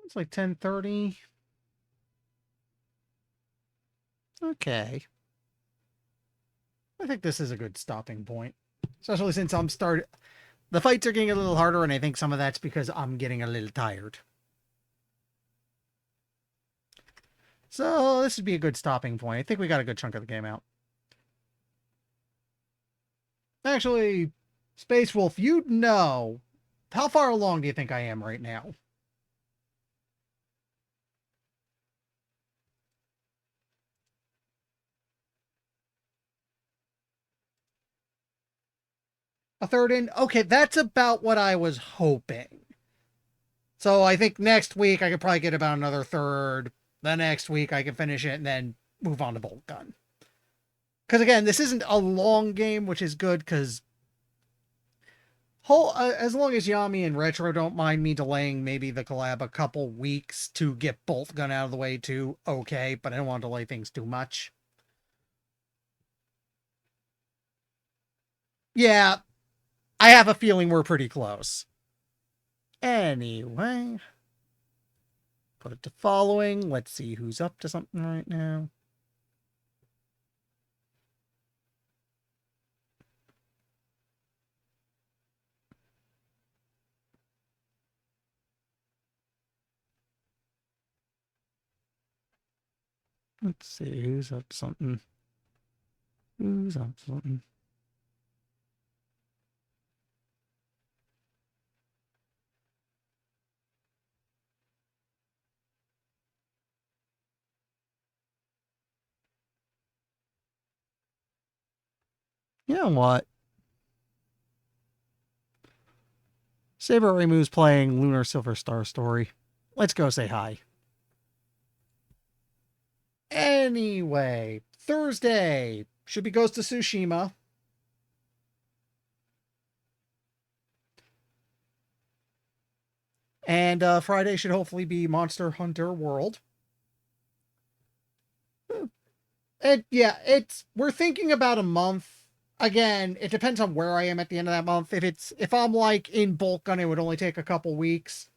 It's like 10:30. Okay. I think this is a good stopping point. Especially since the fights are getting a little harder, and I think some of that's because I'm getting a little tired. So this would be a good stopping point. I think we got a good chunk of the game out. Actually, Space Wolf, you'd know. How far along do you think I am right now? A third in? Okay, that's about what I was hoping. So I think next week I could probably get about another third. The next week I can finish it and then move on to Bolt Gun. Because again, this isn't a long game, which is good because as long as Yami and Retro don't mind me delaying maybe the collab a couple weeks to get Bolt Gun out of the way too, okay, but I don't want to delay things too much. Yeah, I have a feeling we're pretty close. Anyway, put it to following. Let's see who's up to something right now. Let's see who's up to something. Who's up to something? You know what? Saber Remu's playing Lunar Silver Star Story. Let's go say hi. Anyway, Thursday should be Ghost of Tsushima. And Friday should hopefully be Monster Hunter World. We're thinking about a month. Again, it depends on where I am at the end of that month. If I'm like in Bolt Gun, it would only take a couple weeks.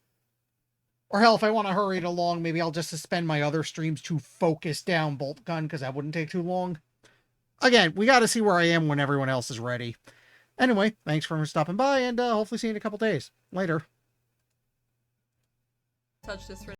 Or hell, if I want to hurry it along, maybe I'll just suspend my other streams to focus down Bolt Gun, because that wouldn't take too long. Again, we got to see where I am when everyone else is ready. Anyway, thanks for stopping by, and hopefully see you in a couple days. Later. Touch this for